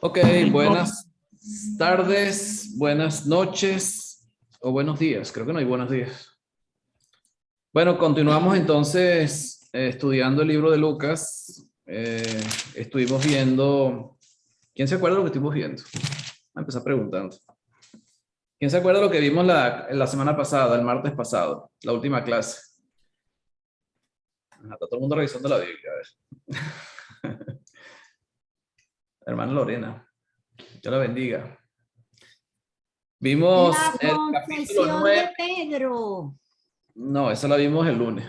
Ok, buenas tardes, buenas noches o buenos días. Creo que no hay buenos días. Bueno, continuamos entonces estudiando el libro de Lucas. Estuvimos viendo... ¿Quién se acuerda de lo que estuvimos viendo? Voy a empezar preguntando. ¿Quién se acuerda de lo que vimos la semana pasada, el martes pasado, la última clase? Está todo el mundo revisando la Biblia. A ver. Hermana Lorena, Dios la bendiga. Vimos La el capítulo confesión 9. de Pedro. No, esa la vimos el lunes.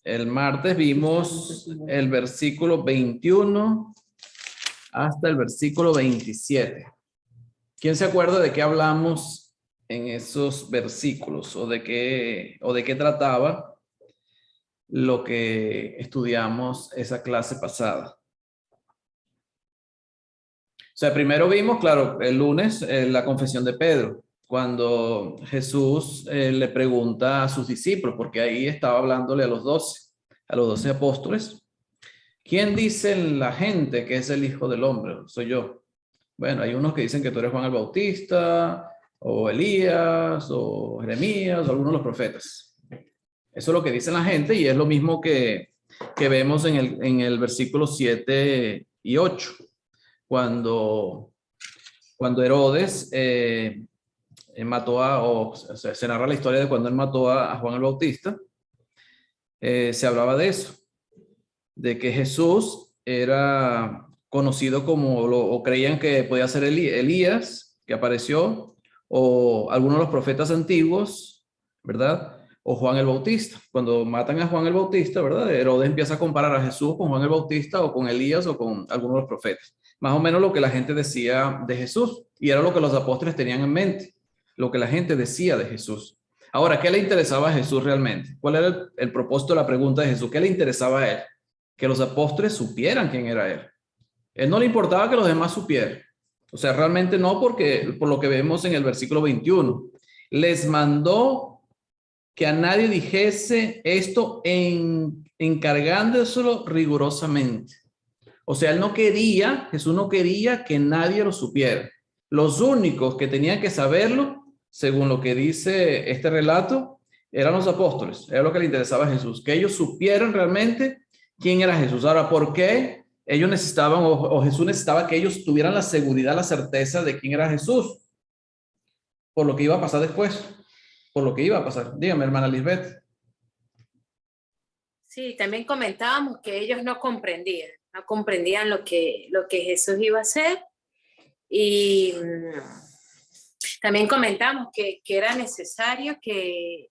El martes vimos el versículo 21 hasta el versículo 27. ¿Quién se acuerda de qué hablamos en esos versículos o de qué trataba lo que estudiamos esa clase pasada? O sea, primero vimos, claro, el lunes la confesión de Pedro, cuando Jesús le pregunta a sus discípulos, porque ahí estaba hablándole a los 12 apóstoles. ¿Quién dice la gente que es el Hijo del Hombre? Soy yo. Bueno, hay unos que dicen que tú eres Juan el Bautista, o Elías, o Jeremías, o algunos de los profetas. Eso es lo que dice la gente y es lo mismo que vemos en el versículo 7 y 8, cuando Herodes mató o sea, se narra la historia de cuando él mató a Juan el Bautista. Se hablaba de eso, de que Jesús era conocido como, o creían que podía ser Elías, que apareció, o algunos de los profetas antiguos, ¿verdad? O Juan el Bautista. Cuando matan a Juan el Bautista, ¿verdad? Herodes empieza a comparar a Jesús con Juan el Bautista o con Elías o con algunos de los profetas. Más o menos lo que la gente decía de Jesús, y era lo que los apóstoles tenían en mente, lo que la gente decía de Jesús. Ahora, ¿qué le interesaba a Jesús realmente? ¿Cuál era el propósito de la pregunta de Jesús? ¿Qué le interesaba a él? Que los apóstoles supieran quién era él. Él no le importaba que los demás supieran. O sea, realmente no, porque por lo que vemos en el versículo 21, les mandó que a nadie dijese esto encargándoselo rigurosamente. O sea, Jesús no quería que nadie lo supiera. Los únicos que tenían que saberlo, según lo que dice este relato, eran los apóstoles. Era lo que le interesaba a Jesús, que ellos supieran realmente quién era Jesús. Ahora, ¿por qué ellos necesitaban, o Jesús necesitaba que ellos tuvieran la seguridad, la certeza de quién era Jesús? Por lo que iba a pasar después, por lo que iba a pasar. Dígame, hermana Lisbeth. Sí, también comentábamos que ellos no comprendían lo que Jesús iba a hacer, y también comentamos que era necesario que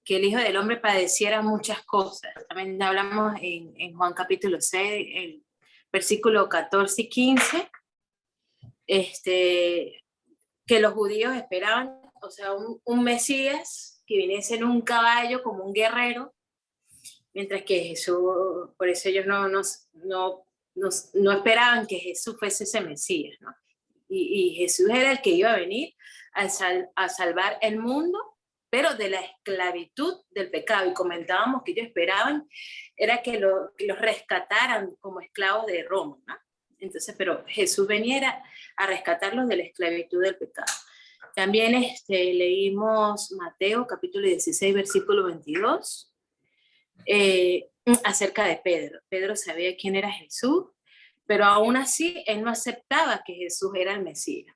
el Hijo del Hombre padeciera muchas cosas. También hablamos en Juan capítulo 6, el versículo 14 y 15, que los judíos esperaban, o sea, un Mesías que viniese en un caballo como un guerrero, mientras que Jesús, por eso ellos no esperaban que Jesús fuese ese Mesías, ¿no? Y Jesús era el que iba a venir a salvar el mundo, pero de la esclavitud del pecado. Y comentábamos que ellos esperaban era que los rescataran como esclavos de Roma, ¿no? Entonces, pero Jesús venía a rescatarlos de la esclavitud del pecado. También leímos Mateo capítulo 16, versículo 22, acerca de Pedro. Pedro sabía quién era Jesús, pero aún así él no aceptaba que Jesús era el Mesías.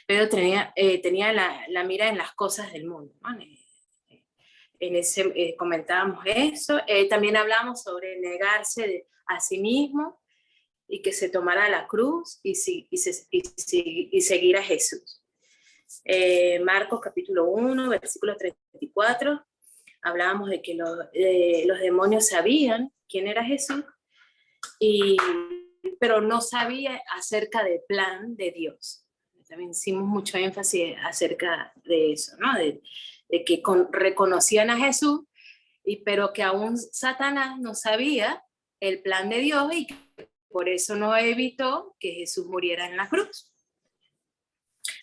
Pedro tenía la mira en las cosas del mundo, ¿no? Comentábamos eso. También hablamos sobre negarse a sí mismo y que se tomara la cruz y seguir a Jesús. Marcos capítulo 1, versículo 34, hablábamos de que los demonios sabían quién era Jesús, pero no sabía acerca del plan de Dios. También hicimos mucho énfasis acerca de eso, ¿no? De que reconocían a Jesús, pero que aún Satanás no sabía el plan de Dios y que por eso no evitó que Jesús muriera en la cruz.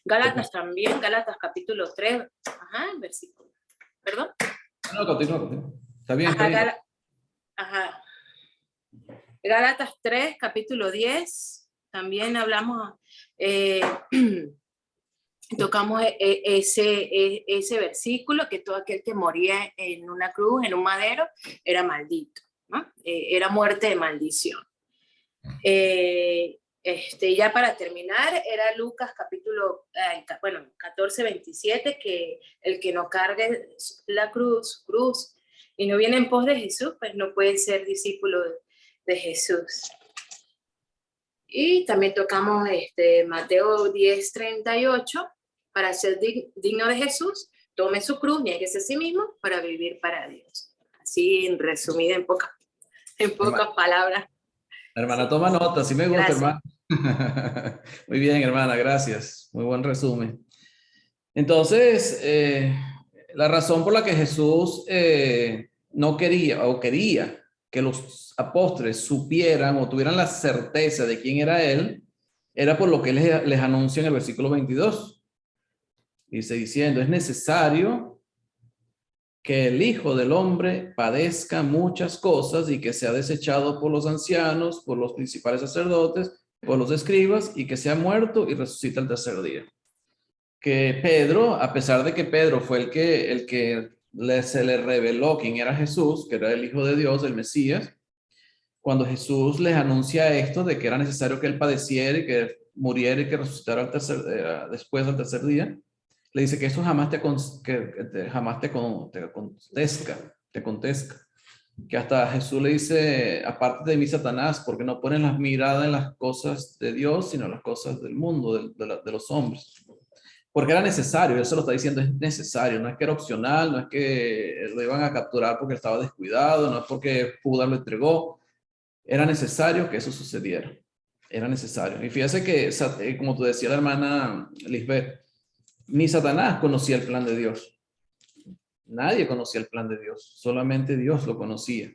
Gálatas también, Gálatas capítulo 3, versículo. ¿Perdón? No, continúa. Está bien, está bien. Ajá. Gálatas 3, capítulo 10, también hablamos, tocamos ese versículo, que todo aquel que moría en una cruz, en un madero, era maldito, ¿no? Era muerte de maldición. Ya para terminar, era Lucas capítulo 14, 27, que el que no cargue la cruz, y no viene en pos de Jesús, pues no puede ser discípulo de Jesús. Y también tocamos Mateo 10, 38, para ser digno de Jesús, tome su cruz, niéguese a sí mismo para vivir para Dios. Así en resumida, en pocas palabras. Hermana, Sí. toma nota, sí me gusta, Gracias. hermana. Muy bien, hermana, gracias. Muy buen resumen. Entonces, la razón por la que Jesús no quería o quería que los apóstoles supieran o tuvieran la certeza de quién era él, era por lo que les anuncia en el versículo 22. Dice diciendo, es necesario que el Hijo del Hombre padezca muchas cosas y que sea desechado por los ancianos, por los principales sacerdotes, por los escribas, y que sea muerto y resucita el tercer día. Que Pedro, a pesar de que Pedro fue el que se le reveló quién era Jesús, que era el Hijo de Dios, el Mesías, cuando Jesús les anuncia esto de que era necesario que él padeciera y que muriera y que resucitara después del tercer día, le dice que eso jamás jamás te acontezca. Que hasta Jesús le dice, aparte de mí, Satanás, porque no pones las miradas en las cosas de Dios, sino en las cosas del mundo, de los hombres. Porque era necesario, él se lo está diciendo, es necesario, no es que era opcional, no es que lo iban a capturar porque estaba descuidado, no es porque Judas lo entregó, era necesario que eso sucediera, era necesario. Y fíjese que, como tú decías la hermana Lisbeth, ni Satanás conocía el plan de Dios, nadie conocía el plan de Dios, solamente Dios lo conocía.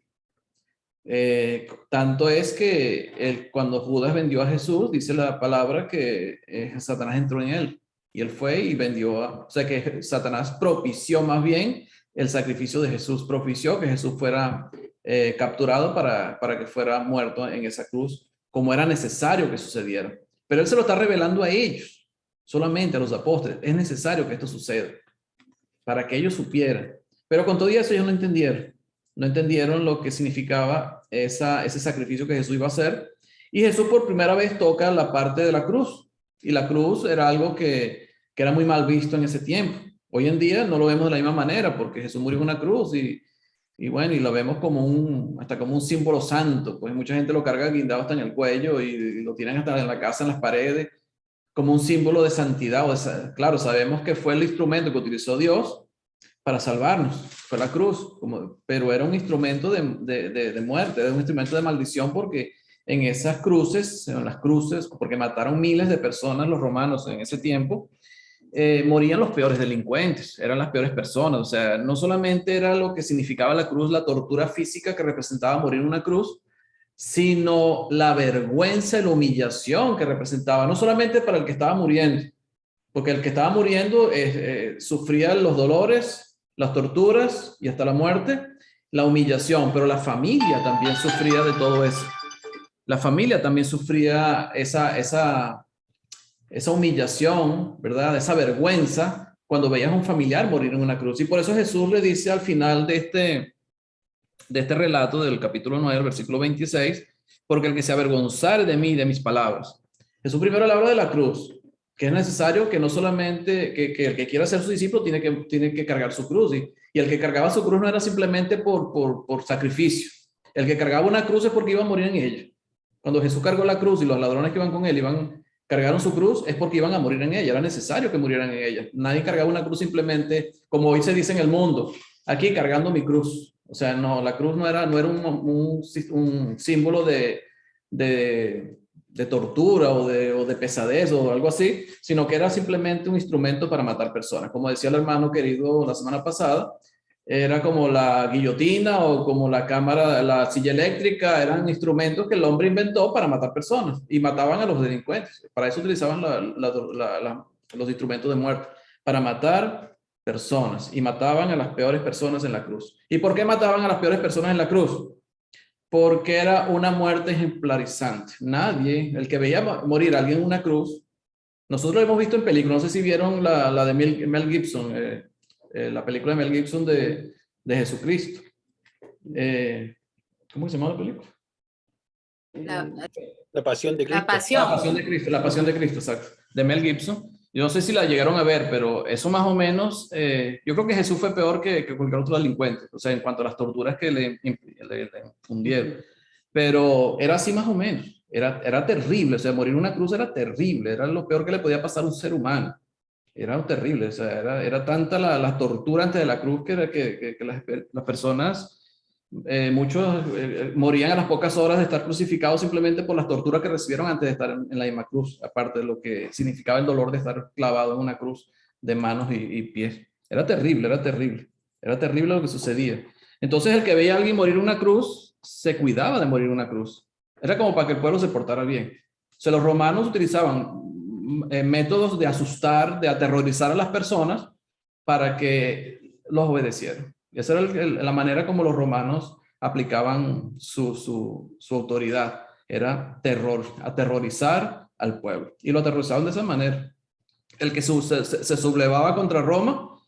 Tanto es que cuando Judas vendió a Jesús, dice la palabra que Satanás entró en él y él fue y vendió o sea que Satanás propició más bien el sacrificio de Jesús, propició que Jesús fuera capturado para que fuera muerto en esa cruz, como era necesario que sucediera. Pero él se lo está revelando a ellos, solamente a los apóstoles. Es necesario que esto suceda para que ellos supieran. Pero con todo eso ellos no entendieron. No entendieron lo que significaba ese sacrificio que Jesús iba a hacer. Y Jesús por primera vez toca la parte de la cruz. Y la cruz era algo que era muy mal visto en ese tiempo. Hoy en día no lo vemos de la misma manera porque Jesús murió en una cruz y bueno, y lo vemos hasta como un símbolo santo. Pues mucha gente lo carga guindado hasta en el cuello y lo tienen hasta en la casa, en las paredes, como un símbolo de santidad. Claro, sabemos que fue el instrumento que utilizó Dios para salvarnos, fue la cruz, pero era un instrumento de muerte, era un instrumento de maldición porque en esas cruces, en las cruces, porque mataron miles de personas los romanos en ese tiempo, morían los peores delincuentes, eran las peores personas, o sea, no solamente era lo que significaba la cruz, la tortura física que representaba morir en una cruz, sino la vergüenza y la humillación que representaba, no solamente para el que estaba muriendo, porque el que estaba muriendo sufría los dolores, las torturas y hasta la muerte, la humillación, pero la familia también sufría de todo eso. La familia también sufría esa humillación, ¿verdad? Esa vergüenza cuando veías a un familiar morir en una cruz. Y por eso Jesús le dice al final de este relato del capítulo 9, versículo 26, porque el que se avergonzare de mí y de mis palabras. Jesús primero le habla de la cruz, que es necesario que no solamente, que el que quiera ser su discípulo tiene que cargar su cruz. Y el que cargaba su cruz no era simplemente por sacrificio. El que cargaba una cruz es porque iba a morir en ella. Cuando Jesús cargó la cruz y los ladrones que iban con él cargaron su cruz, es porque iban a morir en ella. Era necesario que murieran en ella. Nadie cargaba una cruz simplemente, como hoy se dice en el mundo, aquí cargando mi cruz. O sea, no, la cruz no era un símbolo de tortura o de pesadez o algo así, sino que era simplemente un instrumento para matar personas. Como decía el hermano querido la semana pasada, era como la guillotina o como la cámara, la silla eléctrica, eran instrumentos que el hombre inventó para matar personas y mataban a los delincuentes. Para eso utilizaban los instrumentos de muerte, para matar personas, y mataban a las peores personas en la cruz. ¿Y por qué mataban a las peores personas en la cruz? porque era una muerte ejemplarizante. Nadie, el que veía morir a alguien en una cruz, nosotros lo hemos visto en películas, no sé si vieron la de Mel Gibson, la película de Mel Gibson de Jesucristo. ¿Cómo se llama la película? La Pasión de Cristo. La Pasión. La Pasión de Cristo, exacto, de Mel Gibson. Yo no sé si la llegaron a ver, pero eso más o menos, yo creo que Jesús fue peor que cualquier otro delincuente, o sea, en cuanto a las torturas que le infundieron. Pero era así más o menos, era terrible, o sea, morir en una cruz era terrible, era lo peor que le podía pasar a un ser humano. Era terrible, o sea, era tanta la tortura antes de la cruz que las personas, muchos morían a las pocas horas de estar crucificados simplemente por las torturas que recibieron antes de estar en la misma cruz, aparte de lo que significaba el dolor de estar clavado en una cruz de manos y pies. Era terrible, era terrible lo que sucedía. Entonces el que veía a alguien morir en una cruz, se cuidaba de morir en una cruz. Era como para que el pueblo se portara bien. O sea, los romanos utilizaban métodos de asustar, de aterrorizar a las personas para que los obedecieran. Y esa era la manera como los romanos aplicaban su autoridad. Era terror, aterrorizar al pueblo. Y lo aterrorizaban de esa manera. El que se sublevaba contra Roma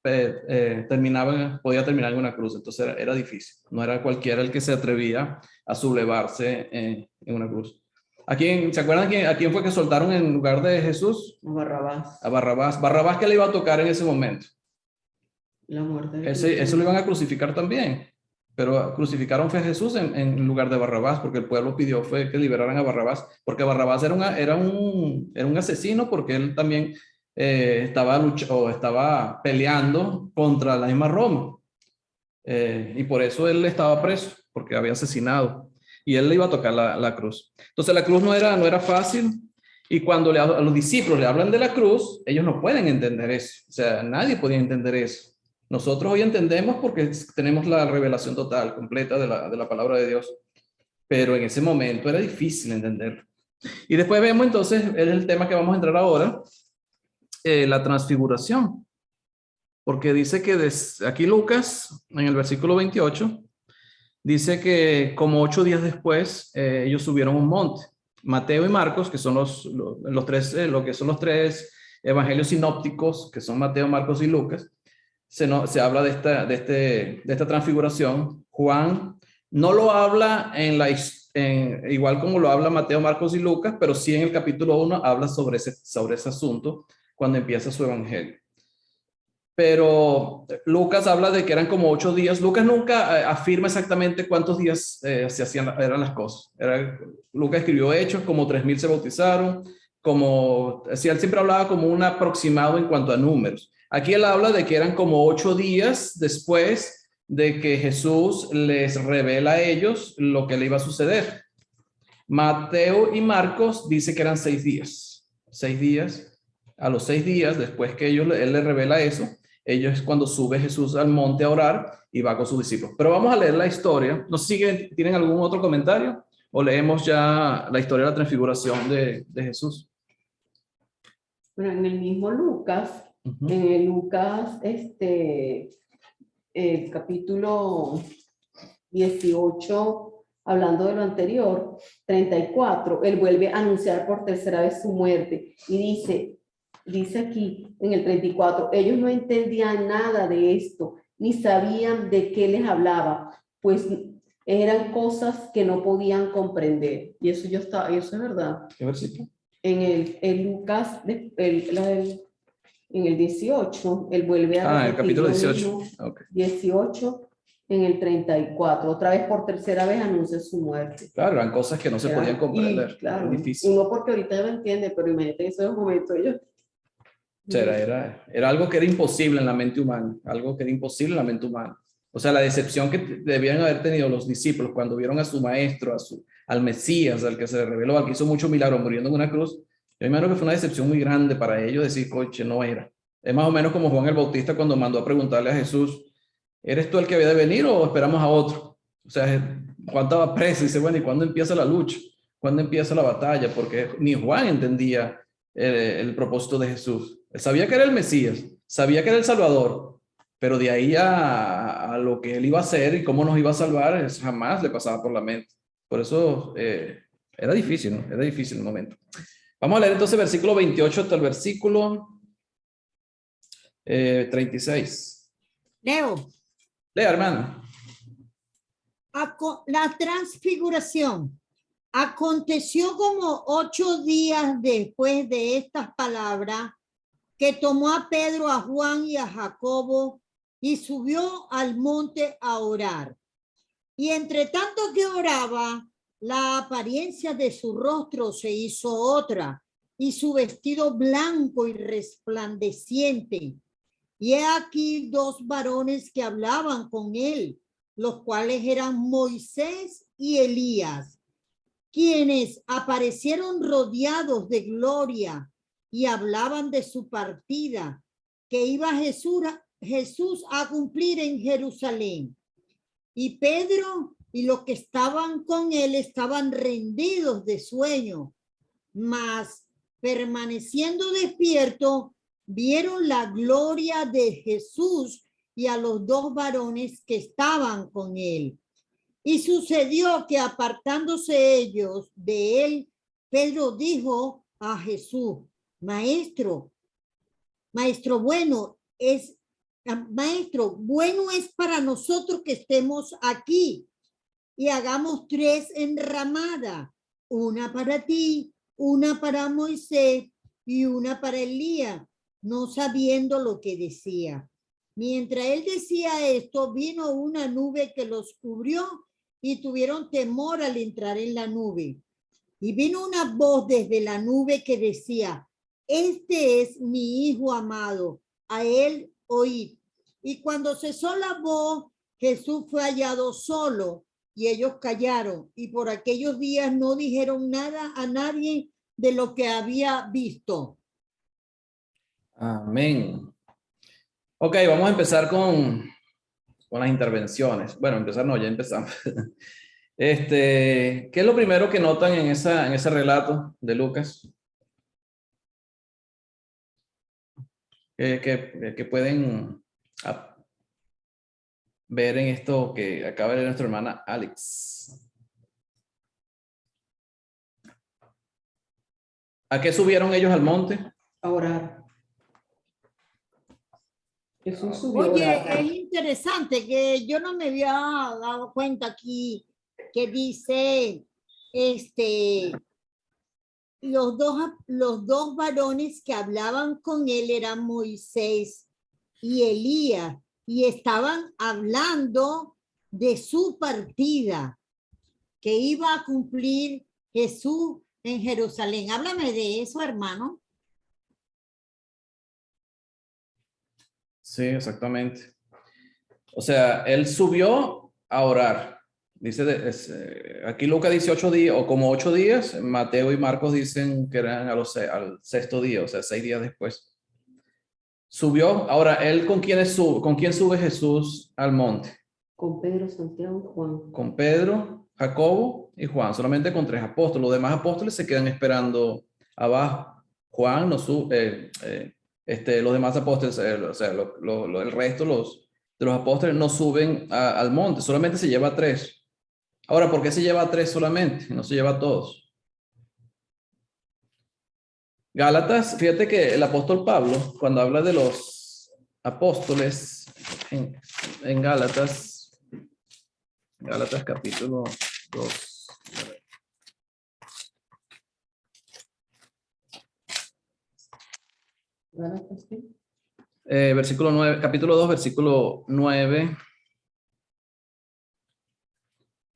podía terminar en una cruz. Entonces era difícil. No era cualquiera el que se atrevía a sublevarse en una cruz. ¿Se acuerdan a quién fue que soltaron en lugar de Jesús? Barrabás. A Barrabás. Barrabás, ¿qué le iba a tocar en ese momento? La muerte. Eso lo iban a crucificar también. Pero crucificaron fue a Jesús en lugar de Barrabás, porque el pueblo pidió fue que liberaran a Barrabás, porque Barrabás era un asesino, porque él también estaba peleando contra la misma Roma. Y por eso él estaba preso, porque había asesinado. Y él le iba a tocar la cruz. Entonces la cruz no era fácil. Y cuando a los discípulos le hablan de la cruz, ellos no pueden entender eso. O sea, nadie podía entender eso. Nosotros hoy entendemos porque tenemos la revelación total, completa de la palabra de Dios. Pero en ese momento era difícil entenderlo. Y después vemos entonces, es el tema que vamos a entrar ahora, la transfiguración. Porque dice que aquí Lucas, en el versículo 28, dice que como 8 días después, ellos subieron un monte. Mateo y Marcos, que son los tres evangelios sinópticos, que son Mateo, Marcos y Lucas, se habla de esta transfiguración. Juan no lo habla igual como lo habla Mateo, Marcos y Lucas, pero sí en el capítulo 1 habla sobre ese asunto cuando empieza su evangelio. Pero Lucas habla de que eran como 8 días. Lucas nunca afirma exactamente cuántos días eran las cosas. Lucas escribió Hechos, como 3,000 se bautizaron, él siempre hablaba como un aproximado en cuanto a números. Aquí él habla de que eran como 8 días después de que Jesús les revela a ellos lo que le iba a suceder. Mateo y Marcos dice que eran 6 días. 6 días. A los 6 días, después que él le revela eso, ellos es cuando sube Jesús al monte a orar y va con sus discípulos. Pero vamos a leer la historia. No sé si tienen algún otro comentario o leemos ya la historia de la transfiguración de Jesús. Bueno, en el mismo Lucas, en el Lucas, capítulo 18, hablando de lo anterior, 34, él vuelve a anunciar por tercera vez su muerte y dice aquí en el 34, ellos no entendían nada de esto, ni sabían de qué les hablaba, pues eran cosas que no podían comprender. Y eso es verdad. ¿Qué versículo? En Lucas, en el 18, él vuelve a el capítulo 18. Mismo, Okay. 18, en el 34, otra vez por tercera vez anuncia su muerte. Claro, eran cosas que no se podían comprender. Y, claro, difícil. uno porque ahorita ya lo entiende, pero imagínate en esos momentos ellos. O sea, era algo que era imposible en la mente humana, algo que era imposible en la mente humana. O sea, la decepción que debían haber tenido los discípulos cuando vieron a su maestro, al Mesías, al que se le reveló, al que hizo muchos milagros muriendo en una cruz, yo imagino que fue una decepción muy grande para ellos decir, coche, no era. Es más o menos como Juan el Bautista cuando mandó a preguntarle a Jesús, ¿eres tú el que había de venir o esperamos a otro? O sea, Juan estaba preso y dice, bueno, ¿y cuándo empieza la lucha? ¿Cuándo empieza la batalla? Porque ni Juan entendía el propósito de Jesús. Él sabía que era el Mesías, sabía que era el Salvador, pero de ahí a lo que él iba a hacer y cómo nos iba a salvar, eso jamás le pasaba por la mente. Por eso era difícil, ¿no? Era difícil el momento. Vamos a leer entonces versículo 28 hasta el versículo 36. Leo, Lea, hermano. la transfiguración. Aconteció como 8 días después de estas palabras que tomó a Pedro, a Juan y a Jacobo y subió al monte a orar. Y entre tanto que oraba, la apariencia de su rostro se hizo otra y su vestido blanco y resplandeciente. Y he aquí 2 varones que hablaban con él, los cuales eran Moisés y Elías, quienes aparecieron rodeados de gloria y hablaban de su partida, que iba Jesús a cumplir en Jerusalén. Y Pedro y los que estaban con él estaban rendidos de sueño, mas permaneciendo despiertos, vieron la gloria de Jesús y a los 2 varones que estaban con él. Y sucedió que apartándose ellos de él, Pedro dijo a Jesús: Maestro, bueno es para nosotros que estemos aquí y hagamos 3 enramadas, una para ti, una para Moisés y una para Elías, no sabiendo lo que decía. Mientras él decía esto, vino una nube que los cubrió y tuvieron temor al entrar en la nube. Y vino una voz desde la nube que decía: este es mi hijo amado, a él oíd. Y cuando cesó la voz, Jesús fue hallado solo y ellos callaron. Y por aquellos días no dijeron nada a nadie de lo que había visto. Amén. Ok, vamos a empezar con las intervenciones. Bueno, empezar no, ya empezamos. ¿Qué es lo primero que notan en ese relato de Lucas? Que pueden ver en esto que acaba de leer nuestra hermana Alex. ¿A qué subieron ellos al monte? A orar. Jesús subió. Oye, es interesante que yo no me había dado cuenta aquí que dice los dos varones que hablaban con él eran Moisés y Elías y estaban hablando de su partida que iba a cumplir Jesús en Jerusalén. Háblame de eso, hermano. Sí, exactamente. O sea, él subió a orar. Dice, aquí Lucas dice 8 días, o como 8 días. Mateo y Marcos dicen que eran al 6º día, o sea, 6 días después. Subió. Ahora, ¿él con quién sube Jesús al monte? Con Pedro, Santiago y Juan. Con Pedro, Jacobo y Juan. Solamente con 3 apóstoles. Los demás apóstoles se quedan esperando abajo. Juan no sube. Los demás apóstoles, o sea, el resto de los apóstoles no suben al monte. Solamente se lleva 3. Ahora, ¿por qué se lleva a 3 solamente? No se lleva a todos. Gálatas, fíjate que el apóstol Pablo, cuando habla de los apóstoles en Gálatas capítulo 2. Gálatas, ¿qué? Versículo 9, capítulo 2, versículo 9.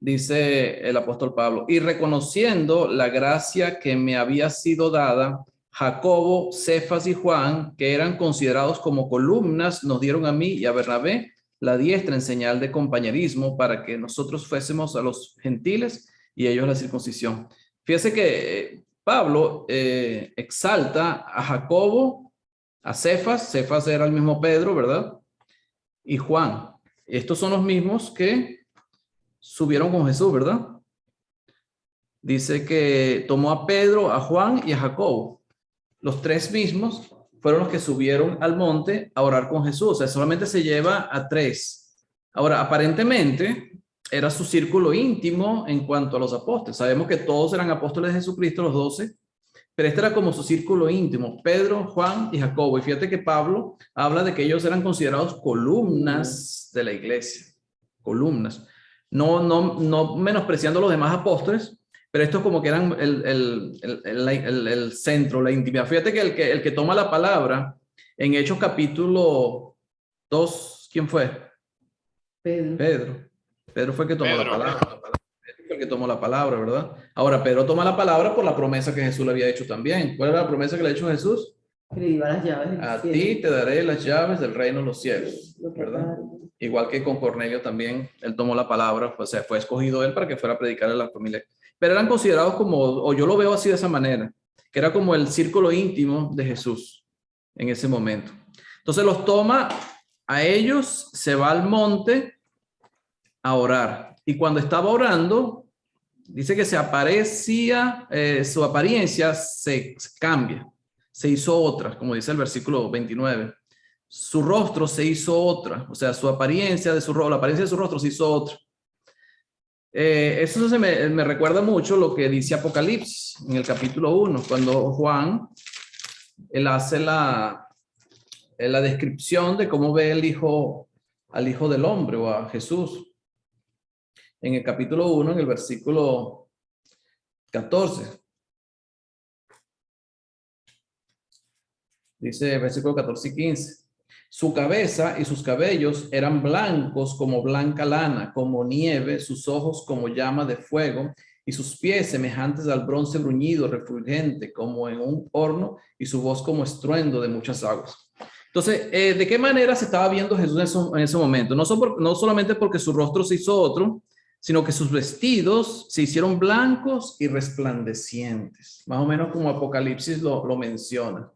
Dice el apóstol Pablo: y reconociendo la gracia que me había sido dada, Jacobo, Cefas y Juan, que eran considerados como columnas, nos dieron a mí y a Bernabé la diestra en señal de compañerismo para que nosotros fuésemos a los gentiles y ellos la circuncisión. Fíjese que Pablo exalta a Jacobo, a Cefas era el mismo Pedro, ¿verdad? Y Juan. Estos son los mismos que subieron con Jesús, ¿verdad? Dice que tomó a Pedro, a Juan y a Jacobo. Los 3 mismos fueron los que subieron al monte a orar con Jesús. O sea, solamente se lleva a 3. Ahora, aparentemente, era su círculo íntimo en cuanto a los apóstoles. Sabemos que todos eran apóstoles de Jesucristo, los 12, pero este era como su círculo íntimo, Pedro, Juan y Jacobo. Y fíjate que Pablo habla de que ellos eran considerados columnas de la iglesia, columnas. No menospreciando a los demás apóstoles, pero estos como que eran el centro, la intimidad. Fíjate que el que toma la palabra en Hechos capítulo 2, ¿quién fue? Pedro fue el que tomó la palabra. Pedro fue el que tomó la palabra, ¿verdad? Ahora, Pedro toma la palabra por la promesa que Jesús le había hecho también. ¿Cuál era la promesa que le ha hecho Jesús? Que le iba las llaves del A cielo. ti te daré las llaves del reino de los cielos, Lo que ¿verdad? tal. Igual que con Cornelio también, él tomó la palabra, pues, o sea, fue escogido él para que fuera a predicar a la familia. Pero eran considerados como, o yo lo veo así de esa manera, que era como el círculo íntimo de Jesús en ese momento. Entonces los toma a ellos, se va al monte a orar. Y cuando estaba orando, dice que se aparecía, su apariencia se cambia, se hizo otra, como dice el versículo 29. Su rostro se hizo otra, o sea, su apariencia de su rostro, la apariencia de su rostro se hizo otra. Eso me recuerda mucho lo que dice Apocalipsis en el capítulo 1, cuando Juan, él hace la descripción de cómo ve al Hijo del Hombre o a Jesús. En el capítulo 1, en el versículo 14. Dice versículo 14 y 15. Su cabeza y sus cabellos eran blancos como blanca lana, como nieve, sus ojos como llama de fuego, y sus pies semejantes al bronce bruñido, refulgente, como en un horno, y su voz como estruendo de muchas aguas. Entonces, ¿de qué manera se estaba viendo Jesús en ese momento? No solamente porque su rostro se hizo otro, sino que sus vestidos se hicieron blancos y resplandecientes, más o menos como Apocalipsis lo menciona,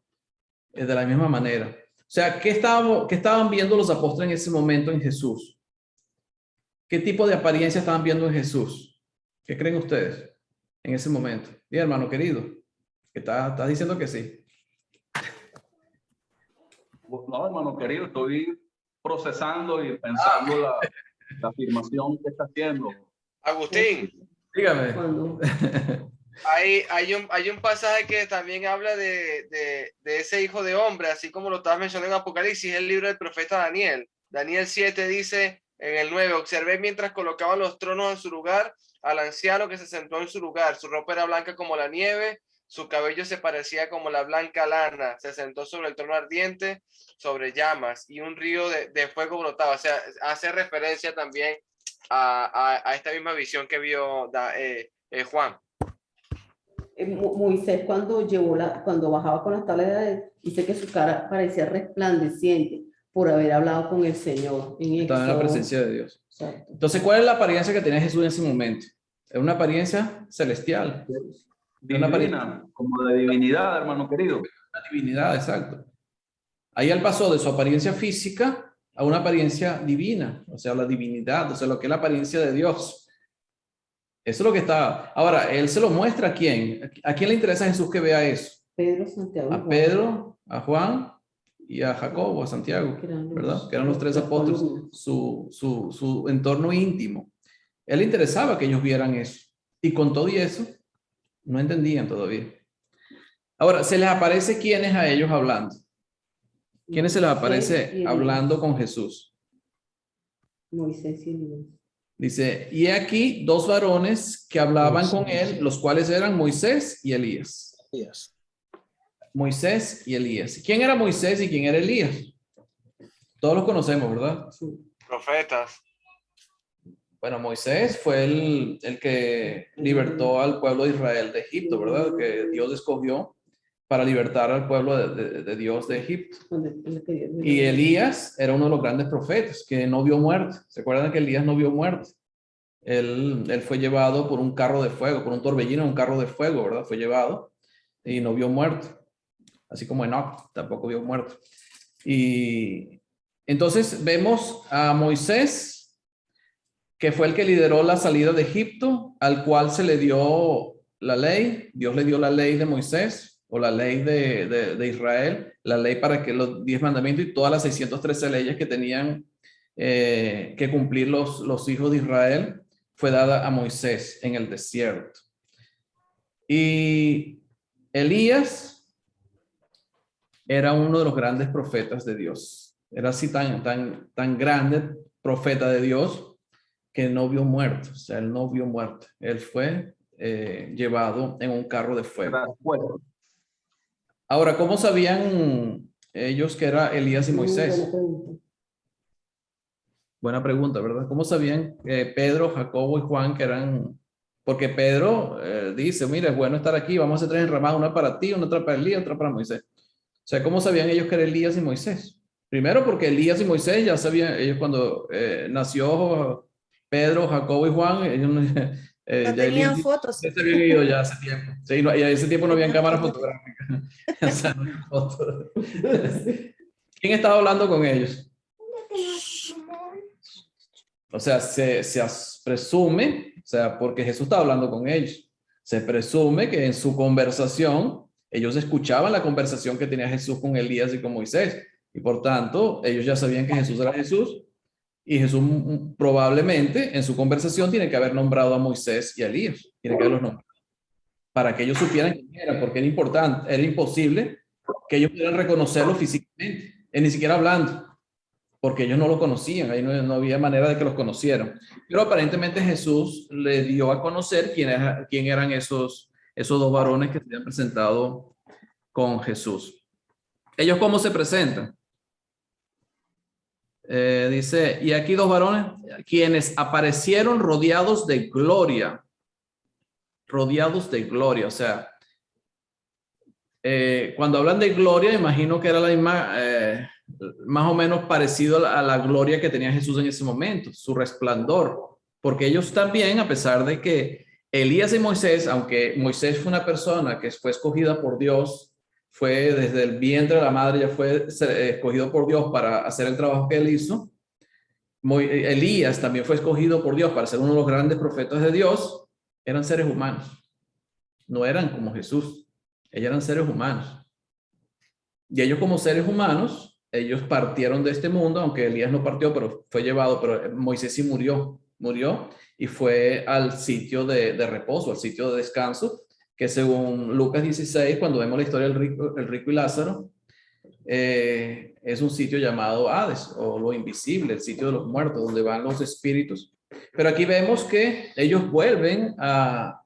de la misma manera. O sea, ¿qué estaban viendo los apóstoles en ese momento en Jesús? ¿Qué tipo de apariencia estaban viendo en Jesús? ¿Qué creen ustedes en ese momento? Y hermano querido, que estás diciendo que sí. No, hermano querido, estoy procesando y pensando la afirmación que está haciendo. Agustín, Dígame. Cuando hay un pasaje que también habla de ese hijo de hombre, así como lo estabas mencionando en Apocalipsis, el libro del profeta Daniel. Daniel 7 dice en el 9, observé mientras colocaban los tronos en su lugar al anciano que se sentó en su lugar. Su ropa era blanca como la nieve, su cabello se parecía como la blanca lana. Se sentó sobre el trono ardiente, sobre llamas, y un río de fuego brotaba. O sea, hace referencia también a esta misma visión que vio Juan. Moisés cuando bajaba con las tablas, dice que su cara parecía resplandeciente por haber hablado con el Señor. Estaba en la presencia de Dios. Exacto. Entonces, ¿cuál es la apariencia que tenía Jesús en ese momento? Es una apariencia celestial. Divina, como de divinidad, hermano querido. Una divinidad, exacto. Ahí él pasó de su apariencia física a una apariencia divina, o sea, la divinidad, o sea, lo que es la apariencia de Dios. Eso es lo que está. Ahora, él se lo muestra a quién. ¿A quién le interesa a Jesús que vea eso? Pedro, Santiago. A Pedro, a Juan y a Jacobo, a Santiago, ¿verdad? Que eran los 3 apóstoles, su entorno íntimo. Él le interesaba que ellos vieran eso. Y con todo y eso, no entendían todavía. Ahora, ¿se les aparece quiénes a ellos hablando? ¿Quiénes se les aparece hablando con Jesús? Moisés y Elías. Dice, y aquí 2 varones que hablaban con él, los cuales eran Moisés y Elías. Moisés y Elías. ¿Quién era Moisés y quién era Elías? Todos los conocemos, ¿verdad? Profetas. Bueno, Moisés fue el que libertó al pueblo de Israel de Egipto, ¿verdad? Que Dios escogió para libertar al pueblo de Dios de Egipto. Y Elías era uno de los grandes profetas que no vio muerte. ¿Se acuerdan que Elías no vio muerte? Él fue llevado por un carro de fuego, por un torbellino, un carro de fuego, ¿verdad? Fue llevado y no vio muerte. Así como Enoch tampoco vio muerte. Y entonces vemos a Moisés, que fue el que lideró la salida de Egipto, al cual se le dio la ley. Dios le dio la ley de Moisés, o la ley de Israel, la ley para que los 10 mandamientos y todas las 613 leyes que tenían que cumplir los hijos de Israel, fue dada a Moisés en el desierto. Y Elías era uno de los grandes profetas de Dios. Era así tan grande profeta de Dios que no vio muerte. O sea, él no vio muerte. Él fue llevado en un carro de fuego. Ahora, ¿cómo sabían ellos que era Elías y Moisés? Buena pregunta, ¿verdad? ¿Cómo sabían Pedro, Jacobo y Juan que eran? Porque Pedro dice, mira, es bueno estar aquí, vamos a hacer 3 enramadas, una para ti, una para Elías, otra para Moisés. O sea, ¿cómo sabían ellos que era Elías y Moisés? Primero porque Elías y Moisés ya sabían, ellos cuando nació Pedro, Jacobo y Juan, ellos No ya tenían Elías fotos. se habían ido ya hace tiempo. Sí, y a ese tiempo no habían cámaras fotográficas. O sea, no había fotos. ¿Quién estaba hablando con ellos? O sea, se presume, o sea, porque Jesús estaba hablando con ellos, se presume que en su conversación, ellos escuchaban la conversación que tenía Jesús con Elías y con Moisés, y por tanto, ellos ya sabían que Jesús era Jesús, y Jesús probablemente en su conversación tiene que haber nombrado a Moisés y a Elías, tiene que haberlos nombrado, para que ellos supieran quién era, porque era importante, era imposible que ellos pudieran reconocerlo físicamente, ni siquiera hablando, porque ellos no lo conocían, ahí no había manera de que los conocieran. Pero aparentemente Jesús le dio a conocer quién eran esos 2 varones que se habían presentado con Jesús. ¿Ellos cómo se presentan? Dice, y aquí 2 varones, quienes aparecieron rodeados de gloria. Rodeados de gloria, o sea, cuando hablan de gloria, imagino que era la misma, más o menos parecido a la gloria que tenía Jesús en ese momento, su resplandor, porque ellos también, a pesar de que Elías y Moisés, aunque Moisés fue una persona que fue escogida por Dios, fue desde el vientre de la madre, ya fue escogido por Dios para hacer el trabajo que él hizo, Elías también fue escogido por Dios para ser uno de los grandes profetas de Dios, eran seres humanos, no eran como Jesús, ellos eran seres humanos. Y ellos como seres humanos, ellos partieron de este mundo, aunque Elías no partió, pero fue llevado, pero Moisés sí murió y fue al sitio de reposo, al sitio de descanso, que según Lucas 16, cuando vemos la historia del rico y Lázaro, es un sitio llamado Hades, o lo invisible, el sitio de los muertos, donde van los espíritus. Pero aquí vemos que ellos vuelven a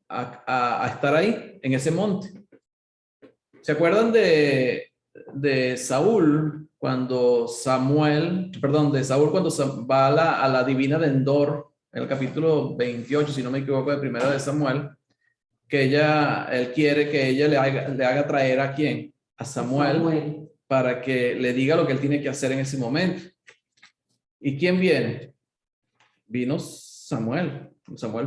estar ahí, en ese monte. ¿Se acuerdan de Saúl cuando de Saúl cuando va a la divina de Endor, en el capítulo 28, si no me equivoco, de Primera de Samuel, que él quiere que ella le haga traer ¿a quién? A Samuel, para que le diga lo que él tiene que hacer en ese momento. ¿Y quién viene? Vino Samuel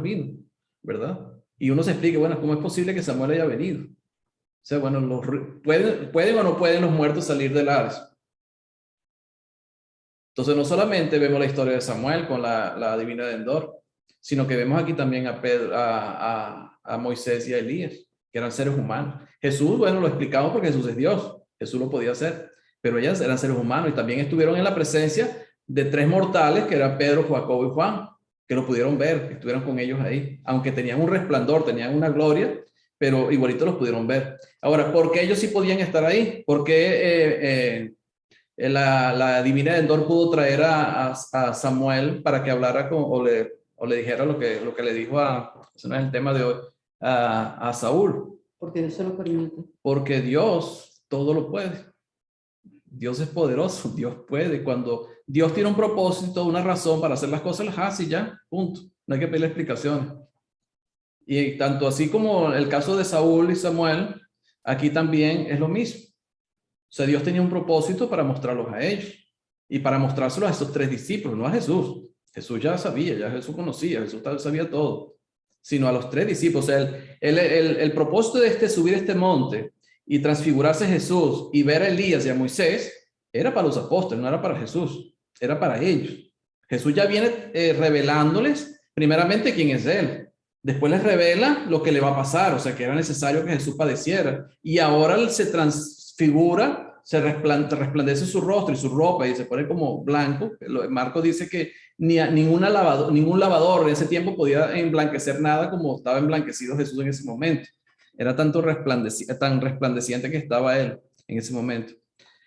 vino, ¿verdad? Y uno se explica, bueno, ¿cómo es posible que Samuel haya venido? O sea, bueno, ¿pueden o no pueden los muertos salir del Hades? Entonces, no solamente vemos la historia de Samuel con la divina de Endor, sino que vemos aquí también a Pedro, a Moisés y a Elías, que eran seres humanos. Jesús, bueno, lo explicamos porque Jesús es Dios, Jesús lo podía hacer, pero ellas eran seres humanos y también estuvieron en la presencia de 3 mortales, que eran Pedro, Jacobo y Juan, que lo pudieron ver, que estuvieron con ellos ahí, aunque tenían un resplandor, tenían una gloria, pero igualito los pudieron ver. Ahora, ¿por qué ellos sí podían estar ahí? ¿Por qué la divina de Endor pudo traer a Samuel para que hablara o le dijera lo que le dijo ese no es el tema de hoy, a Saúl? Porque Dios se lo permite. Porque Dios todo lo puede. Dios es poderoso, Dios puede. Cuando Dios tiene un propósito, una razón para hacer las cosas, las hace y ya, punto. No hay que pedirle explicaciones. Y tanto así como el caso de Saúl y Samuel, aquí también es lo mismo. O sea, Dios tenía un propósito para mostrarlos a ellos y para mostrárselos a esos 3 discípulos, no a Jesús. Jesús ya sabía, ya Jesús conocía, Jesús sabía todo, sino a los 3 discípulos. O sea, el propósito de subir este monte y transfigurarse Jesús y ver a Elías y a Moisés era para los apóstoles, no era para Jesús, era para ellos. Jesús ya viene revelándoles primeramente quién es Él. Después les revela lo que le va a pasar, o sea, que era necesario que Jesús padeciera. Y ahora él se transfigura, se resplandece su rostro y su ropa y se pone como blanco. Marcos dice que ningún lavador en ese tiempo podía emblanquecer nada como estaba emblanquecido Jesús en ese momento. Era tan resplandeciente que estaba él en ese momento.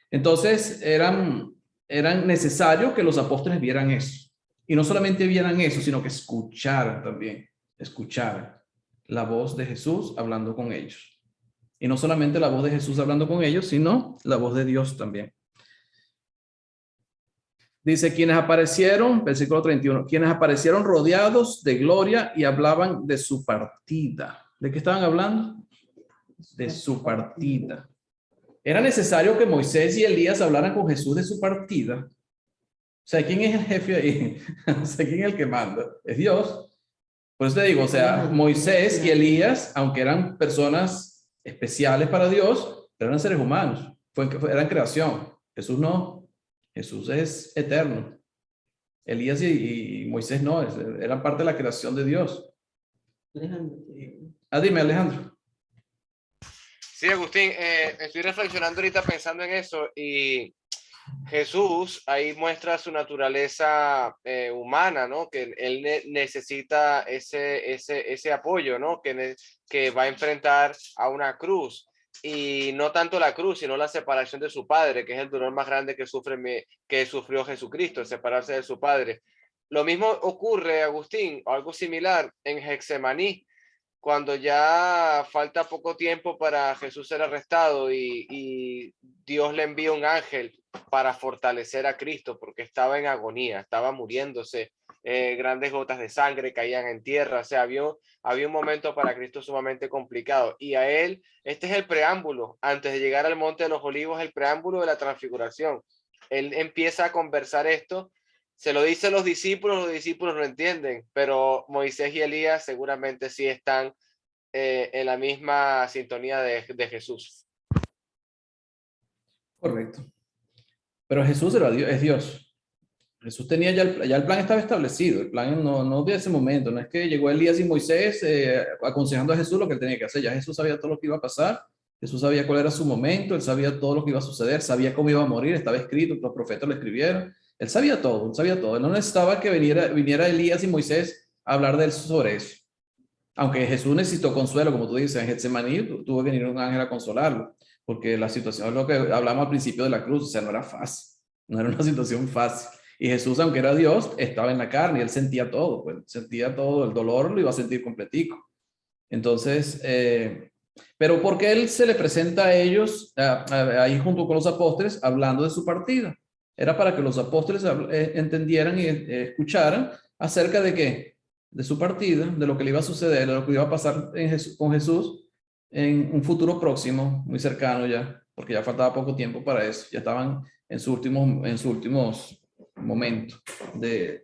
Entonces, eran necesarios que los apóstoles vieran eso. Y no solamente vieran eso, sino que escucharan también. Escucharan la voz de Jesús hablando con ellos. Y no solamente la voz de Jesús hablando con ellos, sino la voz de Dios también. Dice, quienes aparecieron, versículo 31, quienes aparecieron rodeados de gloria y hablaban de su partida. ¿De qué estaban hablando? De su partida. Era necesario que Moisés y Elías hablaran con Jesús de su partida. O sea, ¿quién es el jefe ahí? O sea, ¿quién es el que manda? Es Dios. Por eso te digo, o sea, Moisés y Elías, aunque eran personas especiales para Dios, pero eran seres humanos, eran creación. Jesús no, Jesús es eterno. Elías y Moisés no, eran parte de la creación de Dios. Dime, Alejandro. Sí, Agustín, estoy reflexionando ahorita pensando en eso y Jesús ahí muestra su naturaleza humana, ¿no? Que él necesita ese apoyo, ¿no? Que va a enfrentar a una cruz y no tanto la cruz, sino la separación de su padre, que es el dolor más grande que sufrió Jesucristo, el separarse de su padre. Lo mismo ocurre, Agustín, o algo similar en Getsemaní, cuando ya falta poco tiempo para Jesús ser arrestado y Dios le envía un ángel para fortalecer a Cristo porque estaba en agonía, estaba muriéndose, grandes gotas de sangre caían en tierra, o sea, había un momento para Cristo sumamente complicado y a él, este es el preámbulo, antes de llegar al Monte de los Olivos, el preámbulo de la transfiguración. Él empieza a conversar esto, se lo dice a los discípulos lo entienden, pero Moisés y Elías seguramente sí están en la misma sintonía de Jesús. Correcto. Pero Jesús es Dios. Jesús tenía ya el plan estaba establecido. El plan no de ese momento. No es que llegó Elías y Moisés aconsejando a Jesús lo que él tenía que hacer. Ya Jesús sabía todo lo que iba a pasar. Jesús sabía cuál era su momento. Él sabía todo lo que iba a suceder. Sabía cómo iba a morir. Estaba escrito. Los profetas lo escribieron. Él sabía todo. Él sabía todo. Él no necesitaba que viniera Elías y Moisés a hablar de él sobre eso. Aunque Jesús necesitó consuelo, como tú dices, en Getsemaní tuvo que venir un ángel a consolarlo. Porque la situación es lo que hablamos al principio de la cruz. O sea, no era fácil. No era una situación fácil. Y Jesús, aunque era Dios, estaba en la carne y él sentía todo, pues sentía todo, el dolor lo iba a sentir completico. Entonces, pero ¿por qué él se le presenta a ellos ahí junto con los apóstoles hablando de su partida? Era para que los apóstoles entendieran y escucharan acerca de qué, de su partida, de lo que le iba a suceder, de lo que iba a pasar con Jesús en un futuro próximo, muy cercano ya, porque ya faltaba poco tiempo para eso, ya estaban en sus últimos momento de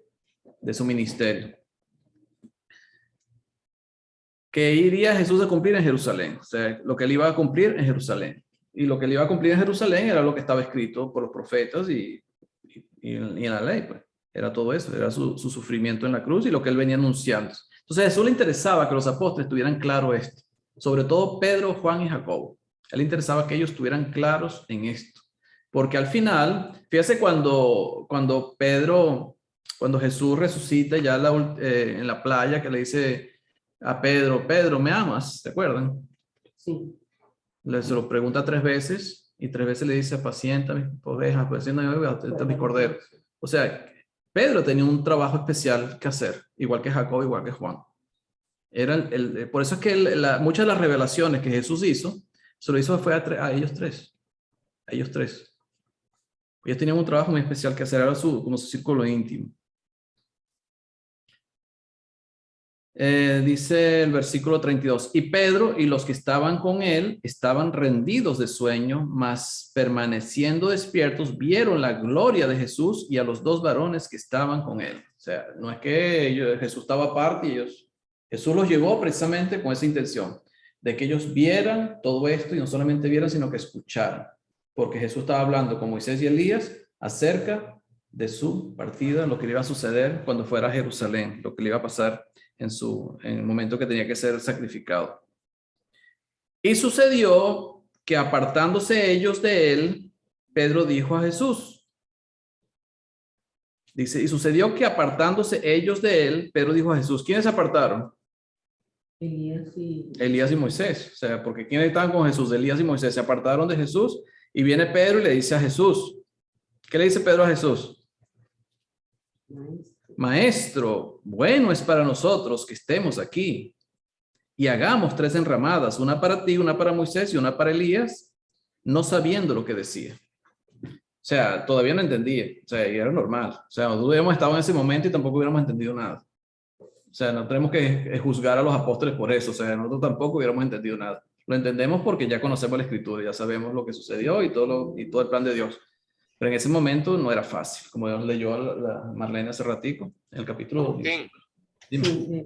su ministerio. Que iría Jesús a cumplir en Jerusalén. O sea, lo que él iba a cumplir en Jerusalén. Y lo que él iba a cumplir en Jerusalén era lo que estaba escrito por los profetas y en la ley. Pues. Era todo eso, era su sufrimiento en la cruz y lo que él venía anunciando. Entonces a Jesús le interesaba que los apóstoles tuvieran claro esto. Sobre todo Pedro, Juan y Jacobo. A él le interesaba que ellos estuvieran claros en esto. Porque al final, fíjese cuando Jesús resucita ya en la playa, que le dice a Pedro, Pedro, ¿me amas? ¿Se acuerdan? Sí. Se lo pregunta 3 veces y 3 veces le dice, apacienta mis ovejas, apacienta mis corderos. O sea, Pedro tenía un trabajo especial que hacer, igual que Jacob, igual que Juan. Por eso es que muchas de las revelaciones que Jesús hizo, se lo hizo fue a ellos tres. A ellos tres. Ellos tenían un trabajo muy especial que hacer, era como su círculo íntimo. Dice el versículo 32, y Pedro y los que estaban con él estaban rendidos de sueño, mas permaneciendo despiertos vieron la gloria de Jesús y a los 2 varones que estaban con él. O sea, no es que Jesús estaba aparte y Jesús los llevó precisamente con esa intención, de que ellos vieran todo esto y no solamente vieran, sino que escucharan. Porque Jesús estaba hablando con Moisés y Elías acerca de su partida, lo que le iba a suceder cuando fuera a Jerusalén, lo que le iba a pasar en el momento que tenía que ser sacrificado. Y sucedió que apartándose ellos de él, Pedro dijo a Jesús. Dice, y sucedió que apartándose ellos de él, Pedro dijo a Jesús. ¿Quiénes se apartaron? Elías y Moisés. O sea, porque ¿quiénes estaban con Jesús? Elías y Moisés se apartaron de Jesús y viene Pedro y le dice a Jesús. ¿Qué le dice Pedro a Jesús? Maestro, bueno es para nosotros que estemos aquí y hagamos 3 enramadas, una para ti, una para Moisés y una para Elías, no sabiendo lo que decía. O sea, todavía no entendía. O sea, y era normal. O sea, nosotros hubiéramos estado en ese momento y tampoco hubiéramos entendido nada. O sea, no tenemos que juzgar a los apóstoles por eso. O sea, nosotros tampoco hubiéramos entendido nada. Lo entendemos porque ya conocemos la Escritura, ya sabemos lo que sucedió y todo el plan de Dios. Pero en ese momento no era fácil, como leyó la Marlene hace ratico, en el capítulo 2. Dime.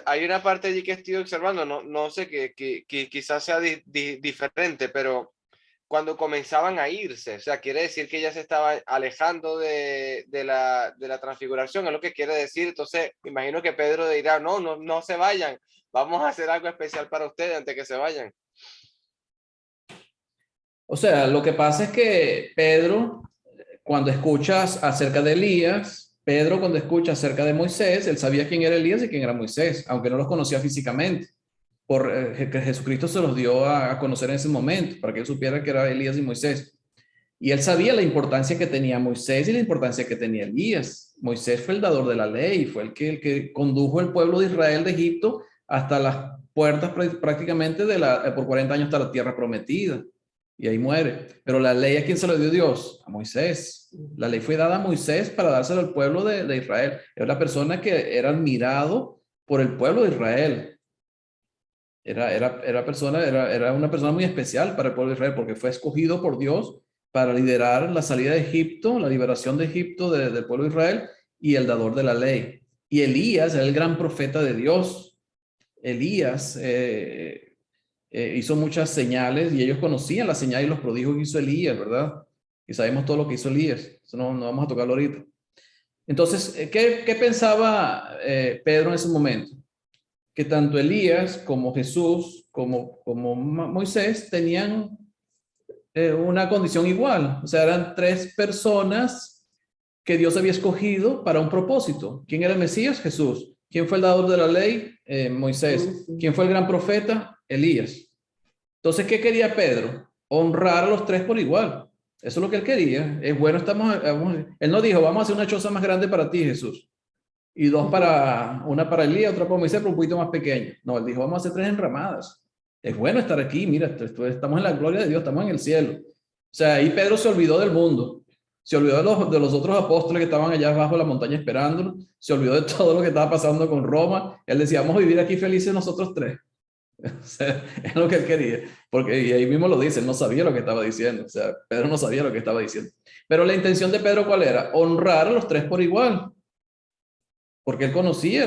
Hay una parte allí que estoy observando, no sé, que quizás sea diferente, pero cuando comenzaban a irse, o sea, quiere decir que ya se estaba alejando de la transfiguración, es lo que quiere decir. Entonces, imagino que Pedro dirá, no se vayan, vamos a hacer algo especial para ustedes antes que se vayan. O sea, lo que pasa es que Pedro, cuando escuchas acerca de Elías, Pedro cuando escucha acerca de Moisés, él sabía quién era Elías y quién era Moisés, aunque no los conocía físicamente. Que Jesucristo se los dio a conocer en ese momento, para que él supiera que era Elías y Moisés. Y él sabía la importancia que tenía Moisés y la importancia que tenía Elías. Moisés fue el dador de la ley, fue el que condujo el pueblo de Israel de Egipto hasta las puertas prácticamente por 40 años hasta la tierra prometida. Y ahí muere. Pero la ley, ¿a quién se la dio Dios? A Moisés. La ley fue dada a Moisés para dársela al pueblo de Israel. Era la persona que era admirado por el pueblo de Israel. Era una persona muy especial para el pueblo de Israel porque fue escogido por Dios para liderar la salida de Egipto, la liberación de Egipto del pueblo de Israel y el dador de la ley. Y Elías era el gran profeta de Dios. Elías hizo muchas señales y ellos conocían las señales y los prodigios que hizo Elías, ¿verdad? Y sabemos todo lo que hizo Elías. Eso no vamos a tocarlo ahorita. Entonces, ¿qué pensaba Pedro en ese momento? Que tanto Elías como Jesús como Moisés tenían una condición igual. O sea, eran 3 personas que Dios había escogido para un propósito. ¿Quién era el Mesías? Jesús. ¿Quién fue el dador de la ley? Moisés. ¿Quién fue el gran profeta? Elías. Entonces, ¿qué quería Pedro? Honrar a los 3 por igual. Eso es lo que él quería. Es bueno, él no dijo, vamos a hacer una choza más grande para ti, Jesús. Y una para Elías, otra para Moisés, pero un poquito más pequeña. No, él dijo, vamos a hacer 3 enramadas. Es bueno estar aquí, mira, estamos en la gloria de Dios, estamos en el cielo. O sea, ahí Pedro se olvidó del mundo. Se olvidó de los otros apóstoles que estaban allá abajo de la montaña esperándolo. Se olvidó de todo lo que estaba pasando con Roma. Él decía, vamos a vivir aquí felices nosotros 3. O sea, es lo que él quería. Y ahí mismo lo dice, él no sabía lo que estaba diciendo. O sea, Pedro no sabía lo que estaba diciendo. Pero la intención de Pedro, ¿cuál era? Honrar a los 3 por igual. Porque él conocía